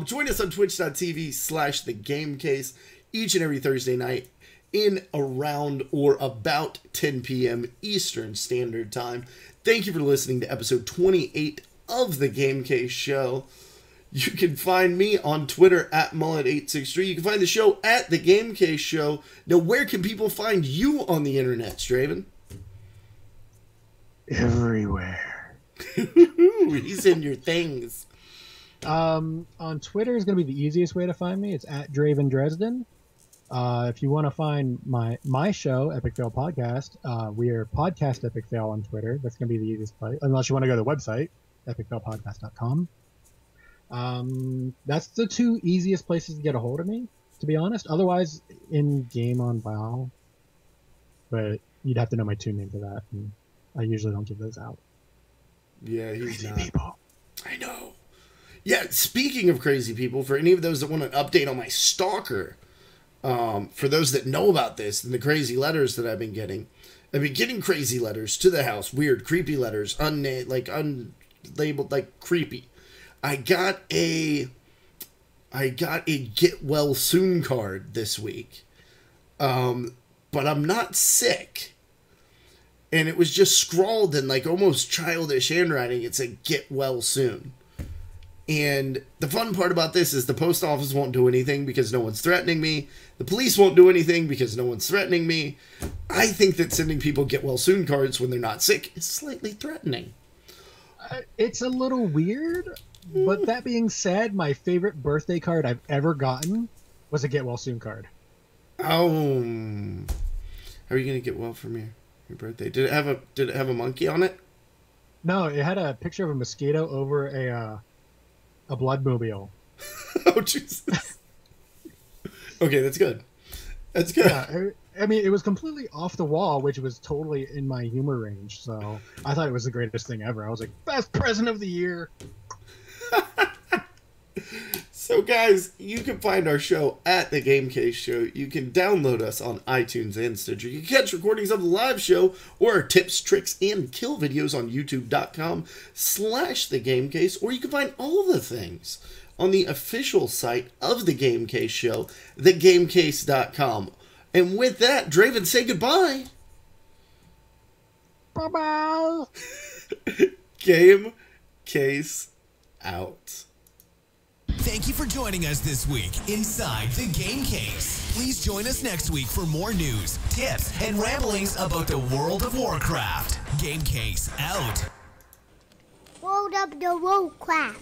A: Join us on twitch.tv/thegamecase each and every Thursday night. in around or about 10 p.m. Eastern Standard Time. Thank you for listening to episode 28 of the Game Case Show. You can find me on Twitter at Mullet863. You can find the show at the Game Case Show. Now, where can people find you on the internet, Draven?
C: Everywhere.
A: He's in your things.
C: On Twitter is going to be the easiest way to find me. It's at Draven Dresden. If you want to find my show, Epic Fail Podcast, we are Podcast Epic Fail on Twitter. That's going to be the easiest place, unless you want to go to the website, epicfailpodcast.com. That's the two easiest places to get a hold of me, to be honest. Otherwise, in game on WoW, but you'd have to know my two name for that, and I usually don't give those out.
A: Yeah, he's
C: Crazy
A: not.
C: people.
A: I know. Yeah, speaking of crazy people, for any of those that want an update on my stalker, for those that know about this and the crazy letters that I've been getting crazy letters to the house, weird, creepy letters, unlabeled, like creepy. I got a get well soon card this week, but I'm not sick, and it was just scrawled in like almost childish handwriting. It said "get well soon." And the fun part about this is the post office won't do anything because no one's threatening me. The police won't do anything because no one's threatening me. I think that sending people get well soon cards when they're not sick is slightly threatening.
C: It's a little weird, but that being said, my favorite birthday card I've ever gotten was a get well soon card.
A: Oh, how are you gonna get well from your birthday? Did it have a monkey on it?
C: No, it had a picture of a mosquito over a bloodmobile.
A: Oh, Jesus. Okay, that's good. That's good.
C: Yeah, I mean, it was completely off the wall, which was totally in my humor range. So I thought it was the greatest thing ever. I was like, best present of the year.
A: So, guys, you can find our show at the Game Case Show. You can download us on iTunes and Stitcher. You can catch recordings of the live show or our tips, tricks, and kill videos on youtube.com/the Game Case, or you can find all the things on the official site of the Game Case Show, thegamecase.com. And with that, Draven, say goodbye.
C: Bye-bye.
A: Game Case out.
B: Thank you for joining us this week inside the Game Case. Please join us next week for more news, tips, and ramblings about the World of Warcraft. Game Case out.
H: World of the Warcraft.